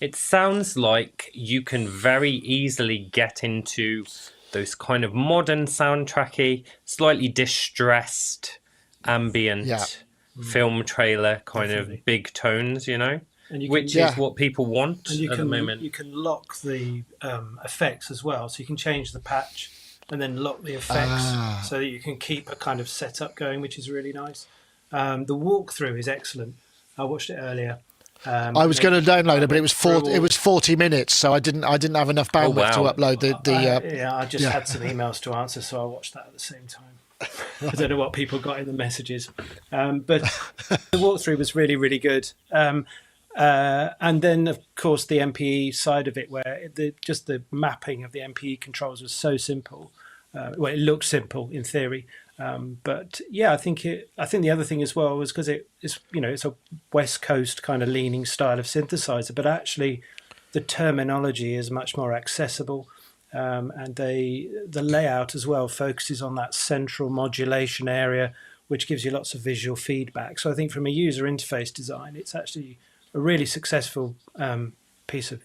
it sounds like you can very easily get into those kind of modern soundtracky, slightly distressed, ambient film trailer kind of big tones, which is what people want at the moment. You can lock the effects as well, so you can change the patch and then lock the effects so that you can keep a kind of setup going, which is really nice. The walkthrough is excellent. I watched it earlier. I was going to download it, but it was 40 minutes, so I didn't have enough bandwidth to upload I just had some emails to answer, so I watched that at the same time. I don't know what people got in the messages, but the walkthrough was really, really good. And then, of course, the MPE side of it, where just the mapping of the MPE controls was so simple. It looked simple in theory. But yeah, I think the other thing as well was because it's a West Coast kind of leaning style of synthesizer, but actually the terminology is much more accessible, and the layout as well focuses on that central modulation area, which gives you lots of visual feedback. So I think from a user interface design, it's actually a really successful piece of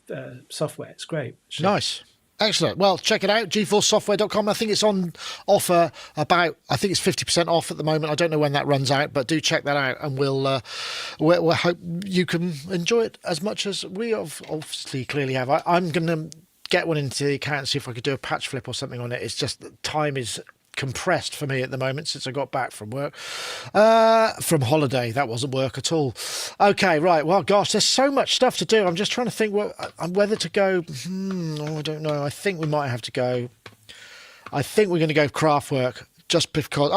software. It's great. Nice. Excellent. Well, check it out, GForceSoftware.com. I think it's on offer I think it's 50% off at the moment. I don't know when that runs out, but do check that out, and we'll hope you can enjoy it as much as we obviously clearly have. I'm going to get one into the account and see if I could do a patch flip or something on it. It's just that time is compressed for me at the moment since I got back from work, from holiday. That wasn't work at all. Okay, right. Well, gosh, there's so much stuff to do. I'm just trying to think whether to go. I don't know. I think we might have to go. I think we're going to go Kraftwerk just because.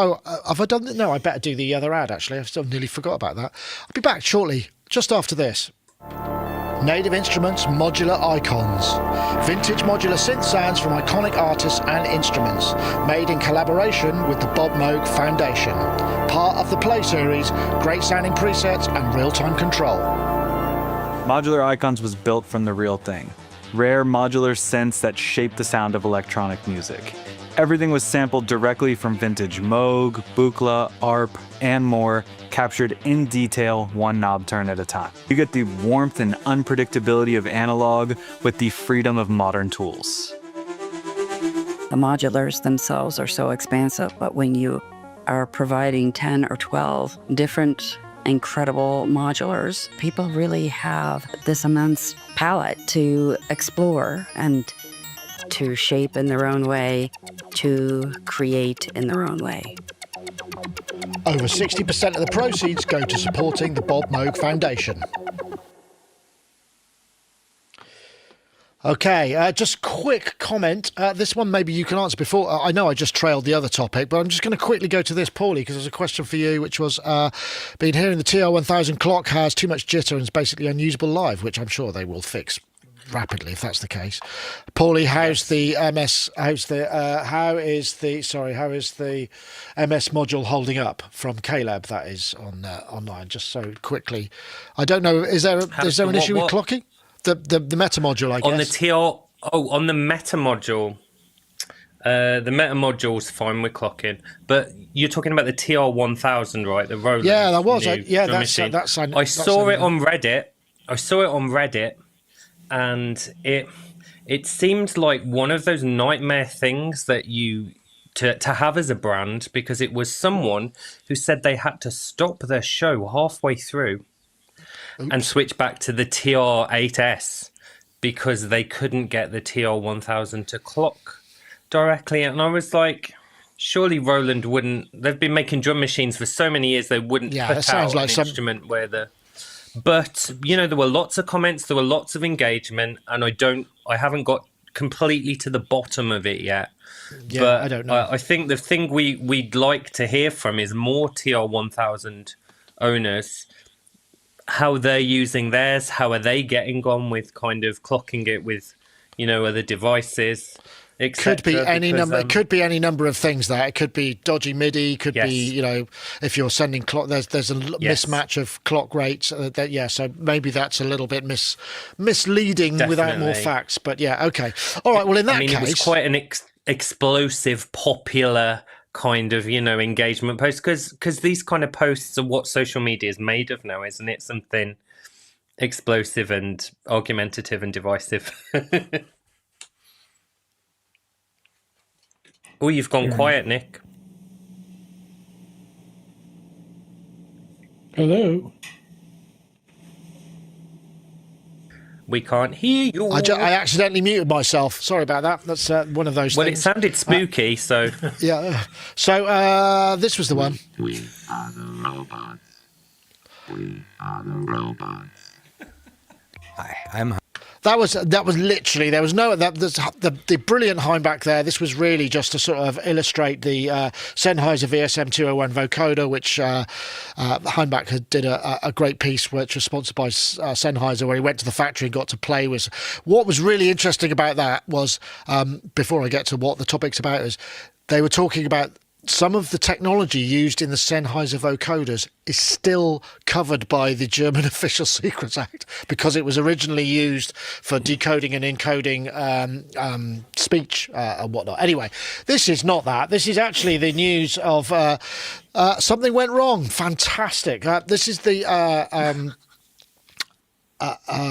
Have I done that? No, I better do the other ad, actually. I've still nearly forgot about that. I'll be back shortly, just after this. Native Instruments Modular Icons. Vintage modular synth sounds from iconic artists and instruments. Made in collaboration with the Bob Moog Foundation. Part of the Play series, great sounding presets and real-time control. Modular Icons was built from the real thing. Rare modular synths that shaped the sound of electronic music. Everything was sampled directly from vintage Moog, Buchla, ARP, and more, captured in detail, one knob turn at a time. You get the warmth and unpredictability of analog with the freedom of modern tools. The modulars themselves are so expansive, but when you are providing 10 or 12 different incredible modulars, people really have this immense palette to explore and to shape in their own way to create in their own way. Over 60% of the proceeds go to supporting the Bob Moog Foundation. Okay, just quick comment. This one maybe you can answer before. I know I just trailed the other topic, but I'm just going to quickly go to this, Paulie, because there's a question for you, which was, been hearing the TR-1000 clock has too much jitter and is basically unusable live, which I'm sure they will fix rapidly if that's the case. Paulie, how's the MS? How is the MS module holding up from Caleb? That is on online. Just so quickly, I don't know. Is there an issue with clocking? The meta module, I guess. On the on the meta module. The meta module's fine with clocking, but you're talking about the TR-1000, right? The Roland. Yeah, that was. I saw it on Reddit, and it seemed like one of those nightmare things that you to have as a brand, because it was someone who said they had to stop their show halfway through. Oops. And switch back to the TR-8S because they couldn't get the TR-1000 to clock directly. And I was like, surely Roland wouldn't... They've been making drum machines for so many years, they wouldn't put out an instrument where the... But, there were lots of comments, there were lots of engagement, and I haven't got completely to the bottom of it yet. Yeah, but I don't know. I think the thing we'd like to hear from is more TR-1000 owners, how they're using theirs, how are they getting on with kind of clocking it with, other devices, etc. Could be any number. It could be any number of things. There, it could be dodgy MIDI. Could be, if you're sending clock, there's a mismatch of clock rates. So maybe that's a little bit misleading. Definitely. Without more facts. But yeah, okay, all right. Well, in that case, it was quite an explosive, popular kind of engagement post, because these kind of posts are what social media is made of now, isn't it? Something explosive and argumentative and divisive. Oh, you've gone quiet, Nick. Hello. We can't hear you. I accidentally muted myself. Sorry about that. That's one of those things. Well, it sounded spooky, so... Yeah. So, this was the one. We are the robots. We are the robots. Hi, I'm... That was literally, there was no, the brilliant Heimbach there. This was really just to sort of illustrate the Sennheiser VSM 201 vocoder, which Heimbach did a great piece, which was sponsored by Sennheiser, where he went to the factory and got to play with. What was really interesting about that was, before I get to what the topic's about, is they were talking about some of the technology used in the Sennheiser vocoders is still covered by the German Official Secrets Act, because it was originally used for decoding and encoding speech and whatnot. Anyway, this is not that. This is actually the news of something went wrong. Fantastic. This is the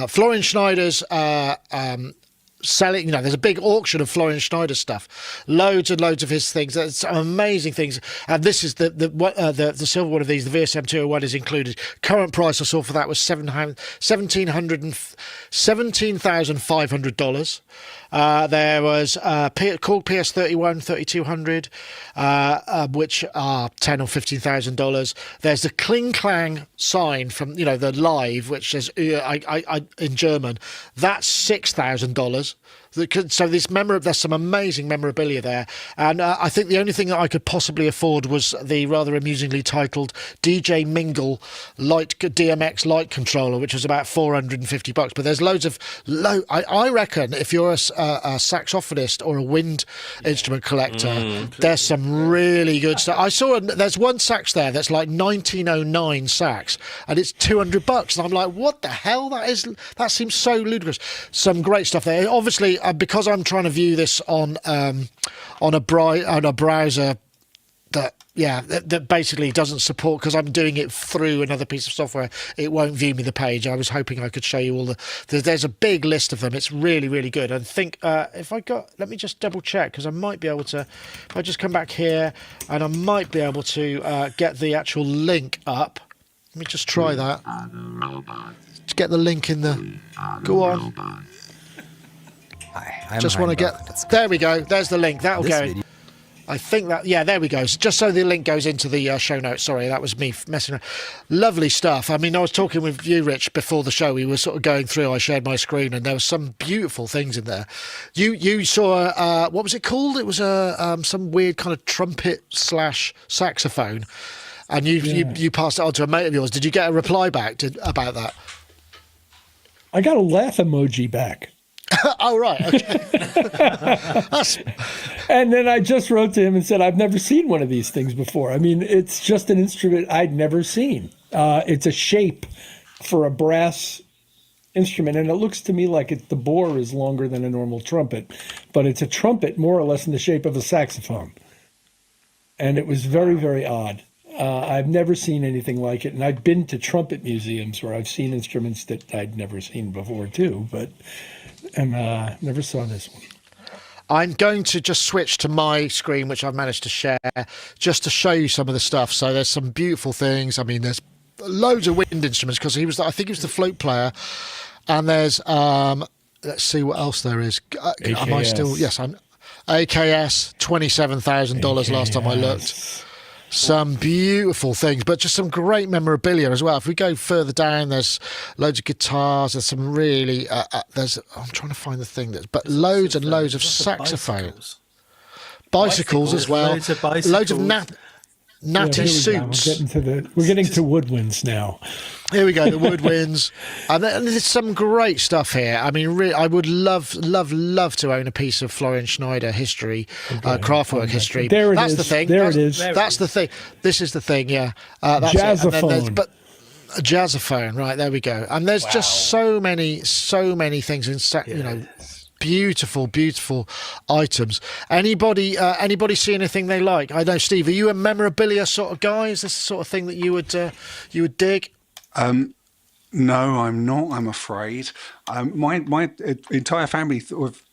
Florian Schneider's selling, there's a big auction of Florian Schneider stuff, loads and loads of his things. There's some amazing things, and this is the silver one of these. The VSM 201 is included. Current price I saw for that was $17,500. There was called PS31 3200, which are $10,000 or $15,000. There's the Kling Klang sign from the Live, which says I in German. That's $6,000. So there's some amazing memorabilia there, and I think the only thing that I could possibly afford was the rather amusingly titled DJ Mingle DMX light controller, which was about $450. But there's loads of I reckon if you're a saxophonist or a wind instrument collector, there's some really good stuff. I saw there's one sax there that's like 1909 sax, and it's $200, and I'm like, what the hell? That seems so ludicrous. Some great stuff there. Obviously, because I'm trying to view this on a browser that basically doesn't support, because I'm doing it through another piece of software, it won't view me the page. I was hoping I could show you all there's a big list of them. It's really, really good. And think let me just double check, because I might be able to, if I just come back here, and I might be able to get the actual link up. Let me just try that. To get the link in the... Go on. Hi, I'm just want to get... There we go. There's the link. That'll go. I think that, yeah, there we go. Just so the link goes into the show notes. Sorry, that was me messing around. Lovely stuff. I mean, I was talking with you, Rich, before the show. We were sort of going through. I shared my screen, and there were some beautiful things in there. You saw, what was it called? It was some weird kind of trumpet / saxophone, and you passed it on to a mate of yours. Did you get a reply back about that? I got a laugh emoji back. Oh, right. Okay. And then I just wrote to him and said, I've never seen one of these things before. I mean, it's just an instrument I'd never seen. It's a shape for a brass instrument, and it looks to me like the bore is longer than a normal trumpet, but it's a trumpet more or less in the shape of a saxophone. And it was very, very odd. I've never seen anything like it, and I've been to trumpet museums where I've seen instruments that I'd never seen before too, and never saw this one. I'm going to just switch to my screen, which I've managed to share, just to show you some of the stuff. So there's some beautiful things. I mean, there's loads of wind instruments because I think he was the float player. And there's, let's see what else there is. Am I still? Yes, I'm. AKS, $27,000 last time I looked. Some beautiful things, but just some great memorabilia as well. If we go further down, there's loads of guitars. There's some really. I'm trying to find the thing but loads and loads of saxophones, bicycles as well. Loads of bicycles. Loads of natty suits. We're getting to woodwinds now. Here we go, the woodwinds, and there's some great stuff here. I mean, really, I would love to own a piece of Florian Schneider history, Kraftwerk history. That's the thing. There it is. That's the thing. This is the thing. Yeah, Jazzophone. But a jazzophone, right? There we go. And there's just so many things in beautiful items. Anybody see anything they like? I know, Steve, are you a memorabilia sort of guy? Is this the sort of thing that you would dig? No, I'm not, I'm afraid. My entire family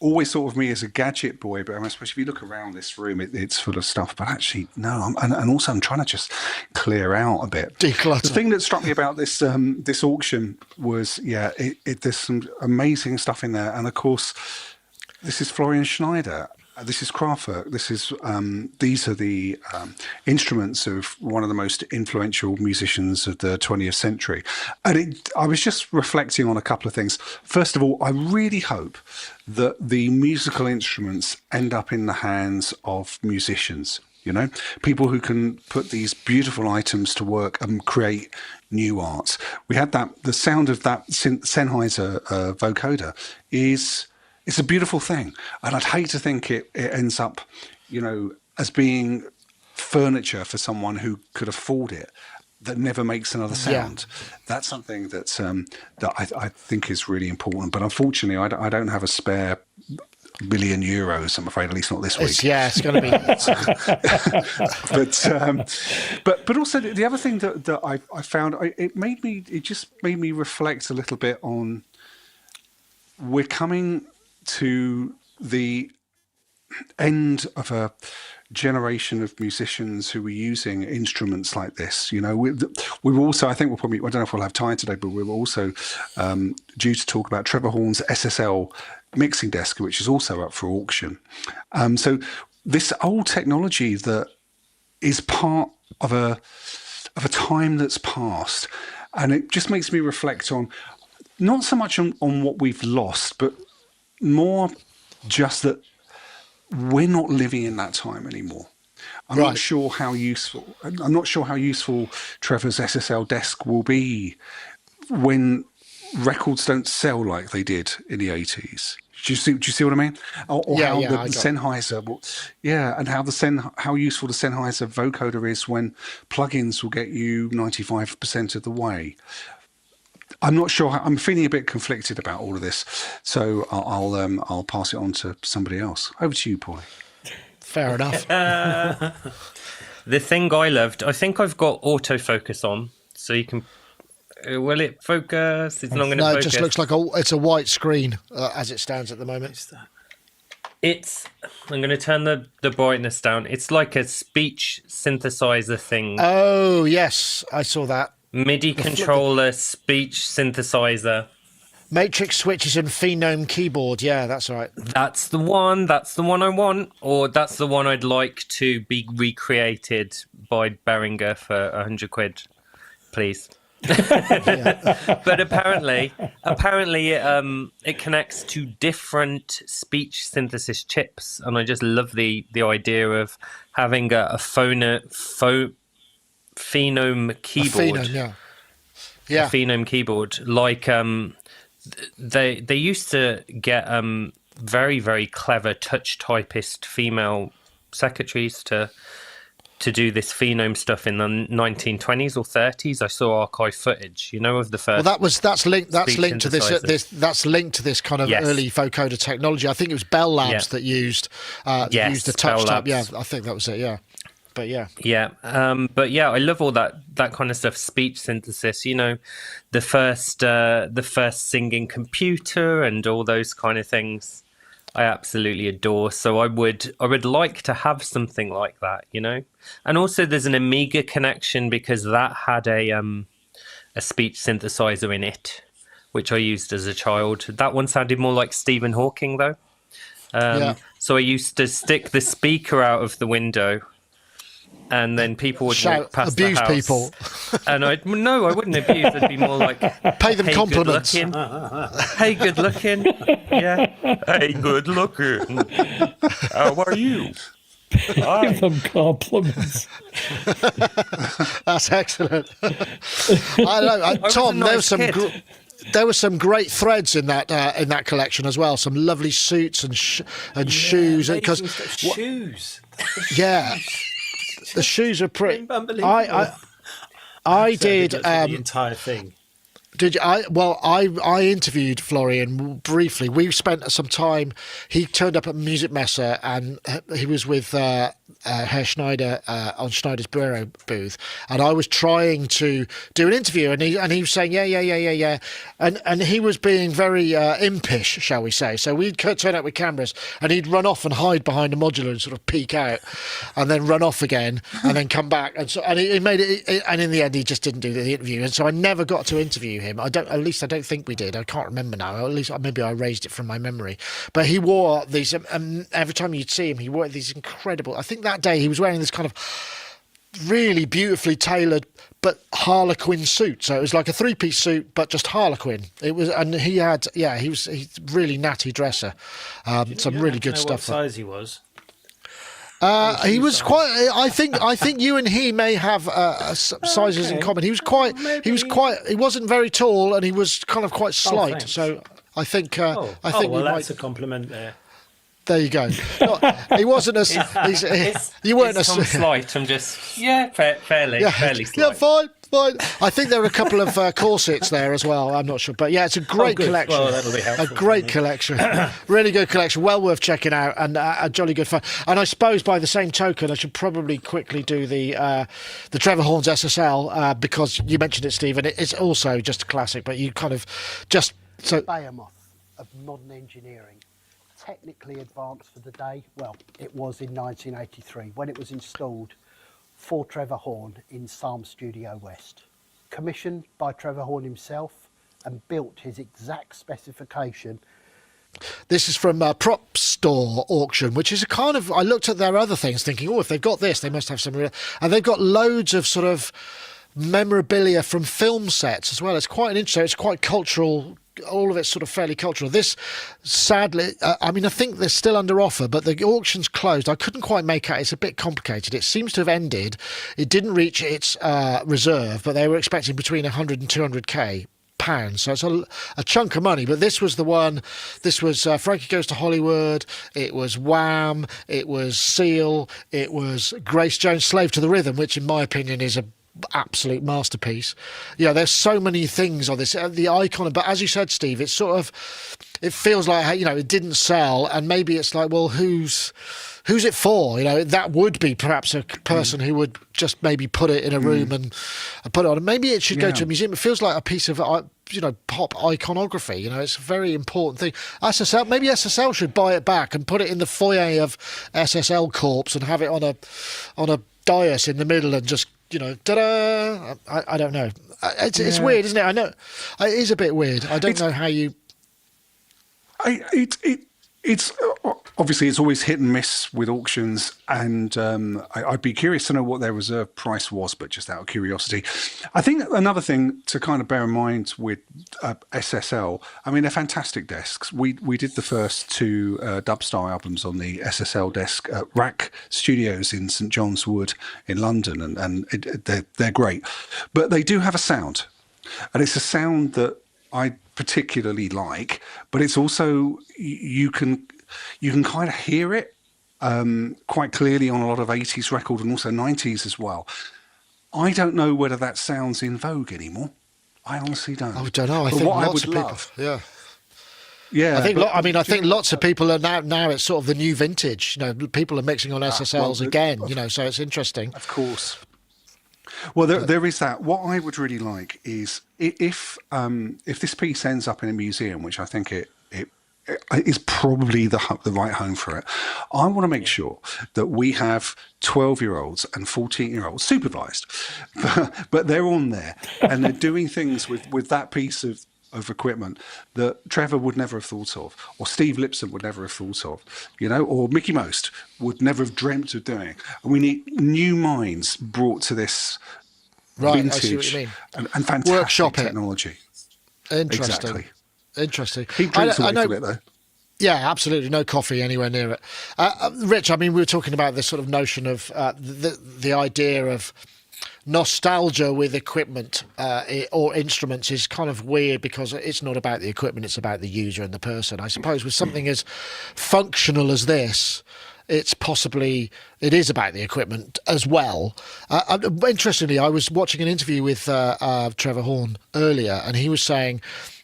always thought of me as a gadget boy, but especially if you look around this room, it's full of stuff. But actually, no, and also I'm trying to just clear out a bit. Declutter. The thing that struck me about this auction was, there's some amazing stuff in there. And of course, this is Florian Schneider. This is Kraftwerk. These are the instruments of one of the most influential musicians of the 20th century. And I was just reflecting on a couple of things. First of all, I really hope that the musical instruments end up in the hands of musicians, people who can put these beautiful items to work and create new art. We had the sound of that Sennheiser vocoder it's a beautiful thing, and I'd hate to think it ends up, as being furniture for someone who could afford it that never makes another sound. Yeah. That's something that I think is really important. But unfortunately, I don't have a spare €1 billion. I'm afraid, at least not this week. It's going to be. But also the other thing that I found, it just made me reflect a little bit on. We're coming to the end of a generation of musicians who were using instruments like this. We're also, I think I don't know if we'll have time today, but we're also due to talk about Trevor Horn's SSL mixing desk, which is also up for auction. So this old technology that is part of a time that's passed, and it just makes me reflect on not so much on what we've lost, but more just that we're not living in that time anymore. I'm not sure how useful Trevor's SSL desk will be when records don't sell like they did in the 80s. Do you see what I mean? Or how the Sennheiser, and how useful the Sennheiser vocoder is when plugins will get you 95% of the way. I'm not sure. I'm feeling a bit conflicted about all of this, so I'll pass it on to somebody else. Over to you, Paulee. Fair enough. The thing I loved, I think I've got autofocus on, so you can. Will it focus? It's not going to focus. No, it just looks like it's a white screen as it stands at the moment. I'm going to turn the brightness down. It's like a speech synthesizer thing. Oh yes, I saw that. MIDI controller, speech synthesizer. Matrix switches and phenome keyboard. Yeah, that's right. That's the one. That's the one I want, or that's the one I'd like to be recreated by Behringer for 100 quid, please. But apparently, it connects to different speech synthesis chips, and I just love the idea of having a phenome keyboard. A phenome keyboard, like they used to get very, very clever touch typist female secretaries to do this phenome stuff in the 1920s or 30s. I saw archive footage, of the first. Well, that's linked to this linked to this kind of early vocoder technology. I think it was Bell Labs that used the touch type. Yeah, I think that was it. Yeah. But I love all that kind of stuff. Speech synthesis, the first singing computer and all those kind of things. I absolutely adore. So I would like to have something like that, And also, there's an Amiga connection because that had a speech synthesizer in it, which I used as a child. That one sounded more like Stephen Hawking, though. So I used to stick the speaker out of the window. And then people would walk past the house. Abuse people. And I wouldn't abuse. I'd be more like, pay them compliments. Hey, good looking. Yeah. Hey, good looking. How are you? Give them compliments. That's excellent. I know, Tom. There were some great threads in that collection as well. Some lovely suits and shoes. Shoes. Yeah. The shoes are pretty. Unbelievable. I did the entire thing. Did you? I interviewed Florian briefly. We spent some time. He turned up at Music Messe and he was with Herr Schneider on Schneider's bureau booth, and I was trying to do an interview, and he was saying yeah, and he was being very impish, shall we say? So we'd turn up with cameras, and he'd run off and hide behind a modular and sort of peek out, and then run off again, and then come back, and he made it. And in the end, he just didn't do the interview, and so I never got to interview him. At least I don't think we did. I can't remember now. At least maybe I erased it from my memory. But he wore these. Every time you'd see him, he wore these incredible. I think that day he was wearing this kind of really beautifully tailored but Harlequin suit. So it was like a three-piece suit, but just Harlequin. It was, and he's really natty dresser. Some really good stuff. What size he was? He was quite. I think you and he may have sizes in common. He was quite. He wasn't very tall, and he was kind of quite slight. So I think. That's a compliment there. There you go. He wasn't as. You weren't as slight. I'm just fairly slight. Yeah, fine. I think there are a couple of corsets there as well. I'm not sure, but yeah, it's a great collection. Well, that'll be helpful. A great collection, really good collection, well worth checking out, and a jolly good fun. And I suppose by the same token, I should probably quickly do the Trevor Horn's SSL because you mentioned it, Steve, and it's also just a classic. But you kind of just behemoth of modern engineering. Technically advanced for the day. Well, it was in 1983 when it was installed for Trevor Horn in Sarm Studio West. Commissioned by Trevor Horn himself and built his exact specification. This is from Prop Store Auction, which is a kind of. I looked at their other things thinking, if they've got this, they must have some real. And they've got loads of sort of memorabilia from film sets as well. It's quite an interesting. It's quite cultural. All of it's sort of fairly cultural. This, sadly, I think they're still under offer, but the auction's closed. I couldn't quite make out. It's a bit complicated. It seems to have ended. It didn't reach its reserve, but they were expecting between 100 and 200k pounds. So it's a chunk of money. But this was the one. This was Frankie Goes to Hollywood. It was Wham. It was Seal. It was Grace Jones' Slave to the Rhythm, which in my opinion is a absolute masterpiece. There's so many things on this, the icon, but as you said, Steve, it's sort of, it feels like it didn't sell, and maybe it's like, well, who's it for? That would be perhaps a person who would just maybe put it in a room and put it on. Maybe it should go to a museum. It feels like a piece of pop iconography. It's a very important thing. Maybe SSL should buy it back and put it in the foyer of SSL Corps and have it on a dais in the middle and just ta-da! I don't know. it's weird, isn't it? I know it is a bit weird. I don't know how you. It's obviously it's always hit and miss with auctions, and I'd be curious to know what their reserve price was, but just out of curiosity. I think another thing to kind of bear in mind with SSL, I mean, they're fantastic desks. We did the first two dubstyle albums on the SSL desk at Rack Studios in St John's Wood in London, and they're great. But they do have a sound, and it's a sound that I particularly like, but it's also you can kind of hear it quite clearly on a lot of 80s record and also 90s as well. I don't know whether that sounds in vogue anymore. I honestly don't. I don't know. I think lots of people. Yeah. I think lots of people are now. It's sort of the new vintage. You know, people are mixing on SSLs again. You know, so it's interesting. Of course. Well, there is that. What I would really like is if this piece ends up in a museum, which I think it is probably the right home for it. I want to make sure that we have 12-year-olds and 14-year-olds supervised, but they're on there and they're doing things with that piece of equipment that Trevor would never have thought of, or Steve Lipson would never have thought of, you know, or Mickey Most would never have dreamt of doing. And we need new minds brought to this vintage and fantastic workshop technology. Interesting. Exactly. Interesting. Keep drinks away from it, though. Yeah, absolutely. No coffee anywhere near it. Rich, I mean, we were talking about this sort of notion of the idea of nostalgia with equipment or instruments is kind of weird because it's not about the equipment, it's about the user and the person. I suppose with something as functional as this, it is about the equipment as well. Interestingly, I was watching an interview with Trevor Horn earlier, and he was saying,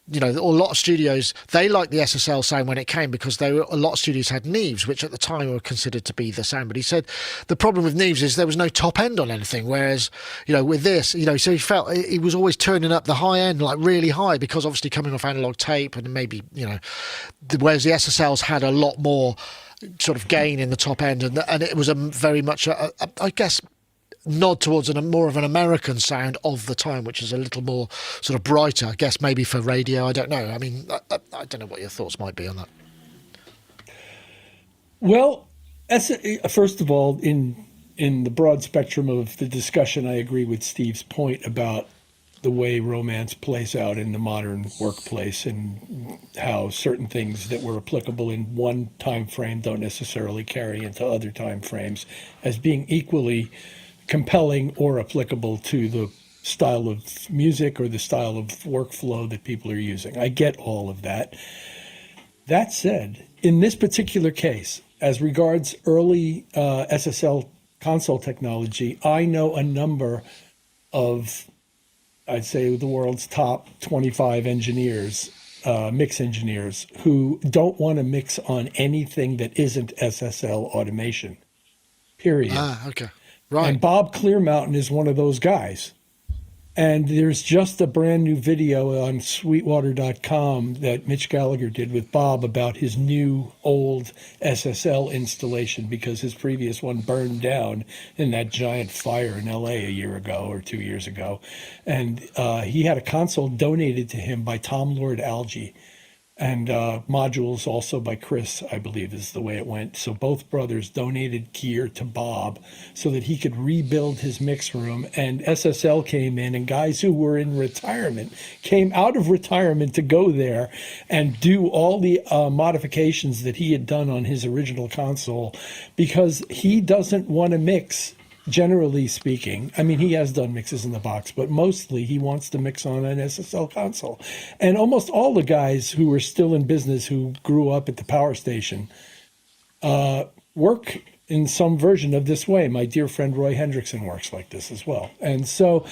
you know, a lot of studios, they liked the SSL sound when it came because a lot of studios had Neves, which at the time were considered to be the sound. But he said the problem with Neves is there was no top end on anything, whereas, you know, with this, you know, so he felt he was always turning up the high end, like really high, because obviously coming off analog tape and maybe, you know, whereas the SSLs had a lot more sort of gain in the top end, and it was very much, I guess, nod towards more of an American sound of the time, which is a little more sort of brighter, I guess, maybe for radio. I don't know. I mean, I don't know what your thoughts might be on that. Well, first of all, in the broad spectrum of the discussion, I agree with Steve's point about the way romance plays out in the modern workplace and how certain things that were applicable in one time frame don't necessarily carry into other time frames as being equally compelling or applicable to the style of music or the style of workflow that people are using. I get all of that. That said, in this particular case, as regards early SSL console technology, I know a number of, I'd say, the world's top 25 engineers, mix engineers, who don't want to mix on anything that isn't SSL automation, period. Okay. Right. And Bob Clearmountain is one of those guys. And there's just a brand new video on sweetwater.com that Mitch Gallagher did with Bob about his new old SSL installation because his previous one burned down in that giant fire in LA a year ago or 2 years ago. And he had a console donated to him by Tom Lord Alge. And modules also by Chris, I believe is the way it went. So both brothers donated gear to Bob so that he could rebuild his mix room. And SSL came in, and guys who were in retirement came out of retirement to go there and do all the modifications that he had done on his original console because he doesn't want to mix. Generally speaking, I mean, he has done mixes in the box, but mostly he wants to mix on an SSL console. And almost all the guys who are still in business who grew up at the power station work in some version of this way. My dear friend Roy Hendrickson works like this as well. And so,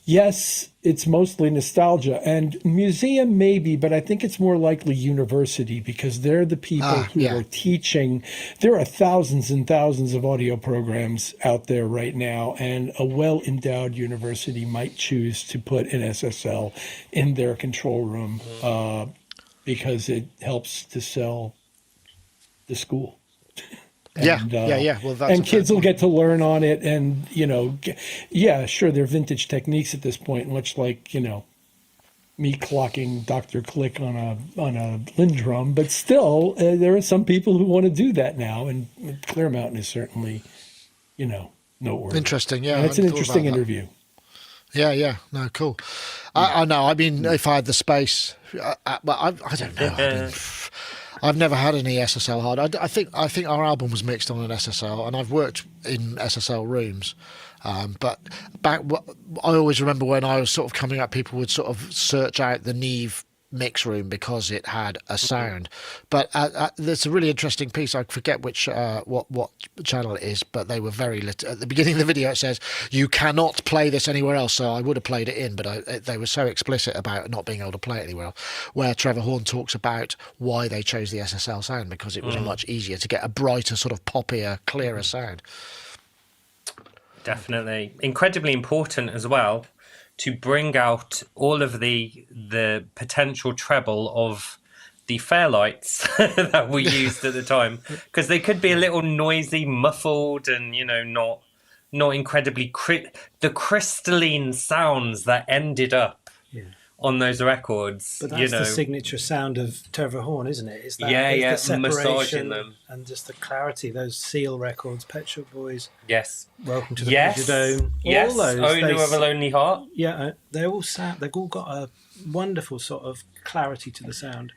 yes, it's mostly nostalgia. And museum maybe, but I think it's more likely university because they're the people who are teaching. There are thousands and thousands of audio programs out there right now, and a well-endowed university might choose to put an SSL in their control room because it helps to sell the school. And, Well, that's and kids will get to learn on it, and sure, they're vintage techniques at this point, much like me clocking Dr. Click on a Lindrum, but still, there are some people who want to do that now, and Clear Mountain is certainly, noteworthy. Interesting, yeah. And it's an interesting interview. Yeah. No, cool. I know. I mean, if I had the space, but I don't know. I've never had any SSL hard. I think our album was mixed on an SSL, and I've worked in SSL rooms. But I always remember when I was sort of coming up, people would sort of search out the Neve mix room because it had a sound. But there's a really interesting piece. I forget which what channel it is, but they were very at the beginning of the video. It says you cannot play this anywhere else. So I would have played it in, but they were so explicit about not being able to play it anywhere else. Where Trevor Horn talks about why they chose the SSL sound, because it was much easier to get a brighter, sort of poppier, clearer sound. Definitely, incredibly important as well, to bring out all of the potential treble of the Fairlights that we used at the time, because they could be a little noisy, muffled, and not incredibly the crystalline sounds that ended up on those records. But that's the signature sound of Trevor Horn, isn't it? It's that, the separation massaging them, and just the clarity. Those Seal records, Pet Shop Boys. Yes. Welcome to the Dome. Yes. All those. Oh, You Have a Lonely Heart. Yeah, they all sound. They've all got a wonderful sort of clarity to the sound.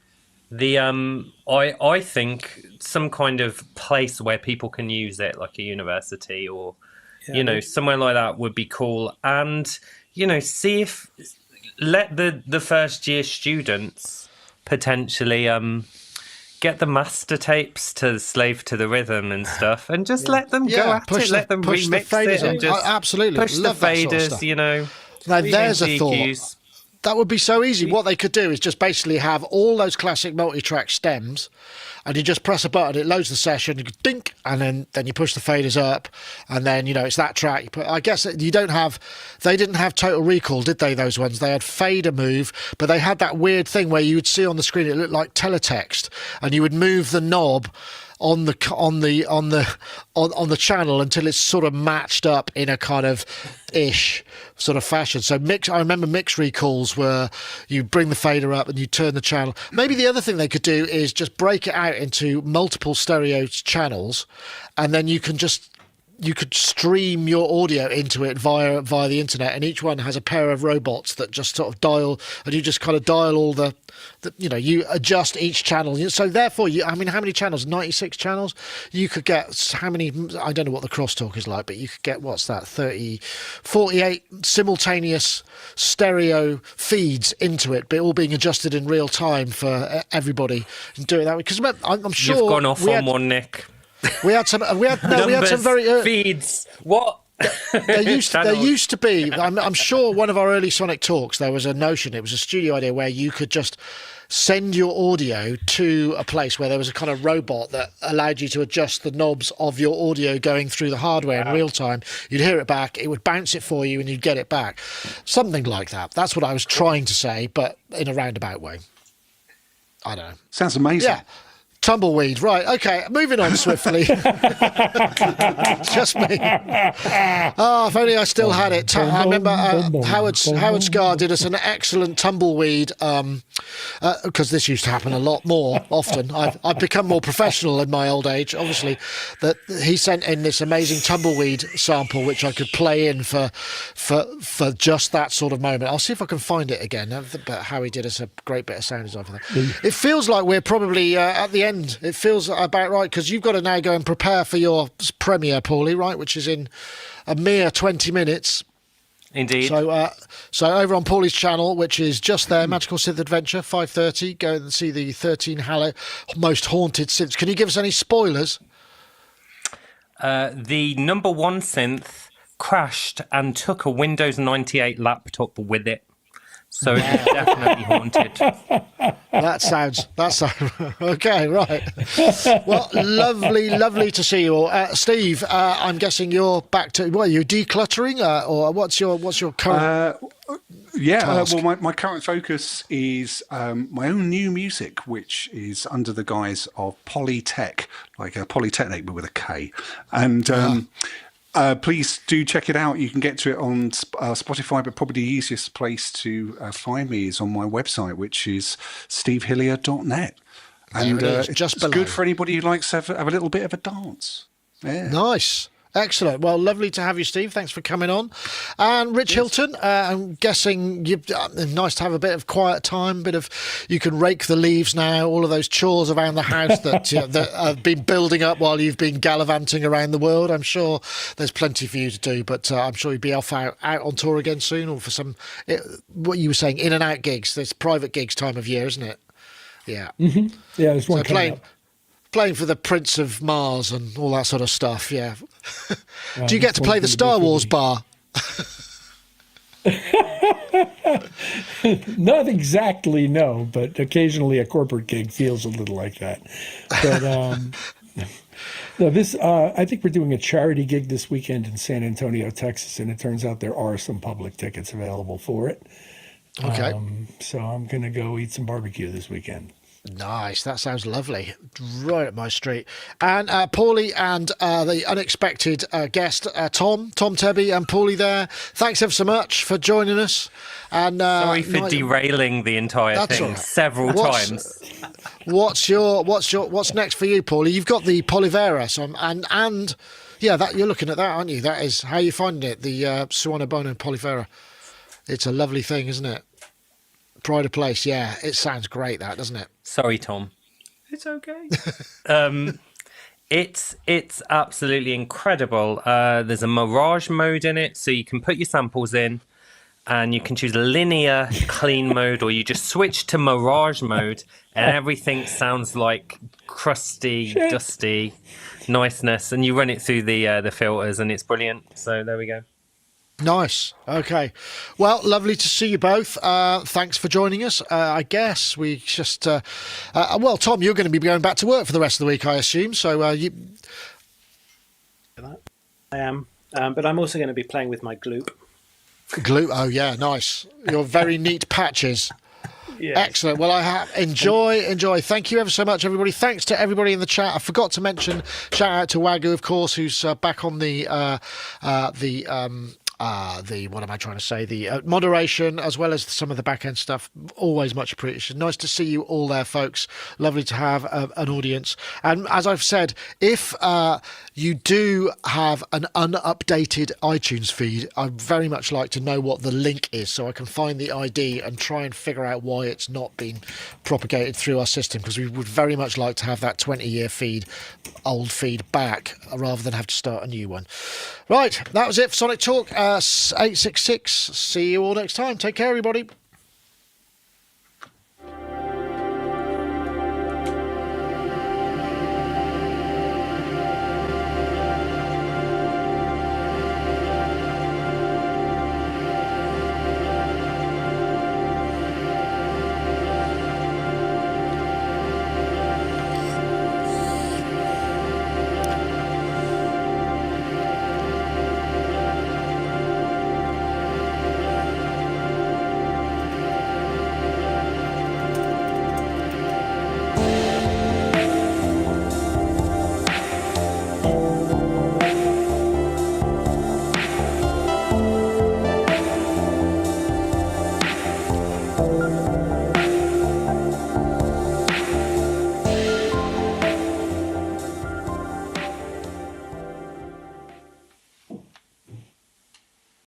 The I think some kind of place where people can use it, like a university or somewhere like that, would be cool. And see if. Let the first year students potentially get the master tapes to Slave to the Rhythm and stuff, and just let them go at it. Let them remix it and just absolutely push love the that faders. sort of stuff. Now there's a thought. That would be so easy. What they could do is just basically have all those classic multi-track stems, and you just press a button, it loads the session, you go dink, and then you push the faders up, and then it's that track. I guess they didn't have Total Recall, did they? Those ones, they had fader move, but they had that weird thing where you would see on the screen it looked like teletext, and you would move the knob on the channel until it's sort of matched up in a kind of ish sort of fashion. So I remember mix recalls where you bring the fader up and you turn the channel. Maybe the other thing they could do is just break it out into multiple stereo channels, and then you could stream your audio into it via the internet, and each one has a pair of robots that just sort of dial, and you just kind of dial all the you adjust each channel. So therefore, how many channels? 96 channels. You could get how many? I don't know what the crosstalk is like, but you could get 48 simultaneous stereo feeds into it, but all being adjusted in real time for everybody, and do it that way. Because I'm sure you've gone off on one, Nick. We had some very feeds. What? There used to be. I'm sure one of our early Sonic talks, there was a notion. It was a studio idea where you could just send your audio to a place where there was a kind of robot that allowed you to adjust the knobs of your audio going through the hardware in real time. You'd hear it back, it would bounce it for you, and you'd get it back. Something like that. That's what I was trying to say, but in a roundabout way. I don't know. Sounds amazing. Yeah. Tumbleweed, right? Okay, moving on swiftly. Just me. If only I still had it. I remember Howard Scarr did us an excellent tumbleweed, because this used to happen a lot more often. I've become more professional in my old age, obviously. That he sent in this amazing tumbleweed sample, which I could play in for just that sort of moment. I'll see if I can find it again. But Howie did us a great bit of sound design for that. It feels like we're probably at the end. It feels about right, because you've got to now go and prepare for your premiere, Paulie, right, which is in a mere 20 minutes. Indeed. So over on Paulie's channel, which is just there, Magical Synth Adventure, 5:30. Go and see the 13 most haunted synths. Can you give us any spoilers? The number one synth crashed and took a Windows 98 laptop with it. So it's definitely haunted. That sounds okay, right. Well, lovely to see you all. Steve, I'm guessing you're back to, what, are you decluttering, or what's your current task? Well, my current focus is my own new music, which is under the guise of Paulee Tech, like a Polytechnic, but with a K. And please do check it out. You can get to it on Spotify, but probably the easiest place to find me is on my website, which is stevehillier.net. And it's good for anybody who likes to have a little bit of a dance. Yeah. Nice. Excellent. Well, lovely to have you, Steve. Thanks for coming on. And Rich Hilton, I'm guessing nice to have a bit of quiet time, you can rake the leaves now, all of those chores around the house that have been building up while you've been gallivanting around the world. I'm sure there's plenty for you to do, but I'm sure you'll be out on tour again soon, or for some, what you were saying, in and out gigs. There's private gigs time of year, isn't it? Yeah. Mm-hmm. Yeah, there's one playing for the Prince of Mars and all that sort of stuff, yeah. Do you get to play the Star Wars bar? Not exactly, no, but occasionally a corporate gig feels a little like that. But no, I think we're doing a charity gig this weekend in San Antonio, Texas, and it turns out there are some public tickets available for it. Okay. So I'm going to go eat some barbecue this weekend. Nice. That sounds lovely. Right up my street. And Paulee and the unexpected guest, Tom Tebby and Paulee there. Thanks ever so much for joining us. And sorry for derailing the entire thing several times. What's next for you, Paulee? You've got the Polivera, and that you're looking at that, aren't you? That is how you finding it, the Suono Bono Polivera. It's a lovely thing, isn't it? Pride of place, yeah. It sounds great, that, doesn't it? Sorry, Tom. It's okay. It's absolutely incredible. There's a Mirage mode in it, so you can put your samples in, and you can choose linear clean mode, or you just switch to Mirage mode, and everything sounds like crusty, dusty niceness, and you run it through the filters, and it's brilliant. So there we go. Nice. Okay. Well, lovely to see you both. Thanks for joining us. I guess we just... well, Tom, you're going to be going back to work for the rest of the week, I assume. So you... I am. But I'm also going to be playing with my gloop. Gloop? Oh, yeah. Nice. Your very neat patches. Yes. Excellent. Well, enjoy. Thank you ever so much, everybody. Thanks to everybody in the chat. I forgot to mention, shout out to Wagyu, of course, who's back on the what am I trying to say? The moderation, as well as some of the back end stuff. Always much appreciated. Nice to see you all there, folks. Lovely to have an audience. And as I've said, if you do have an unupdated iTunes feed, I'd very much like to know what the link is, so I can find the ID and try and figure out why it's not been propagated through our system, because we would very much like to have that 20-year old feed back, rather than have to start a new one. Right, that was it for Sonic Talk 866. See you all next time. Take care, everybody.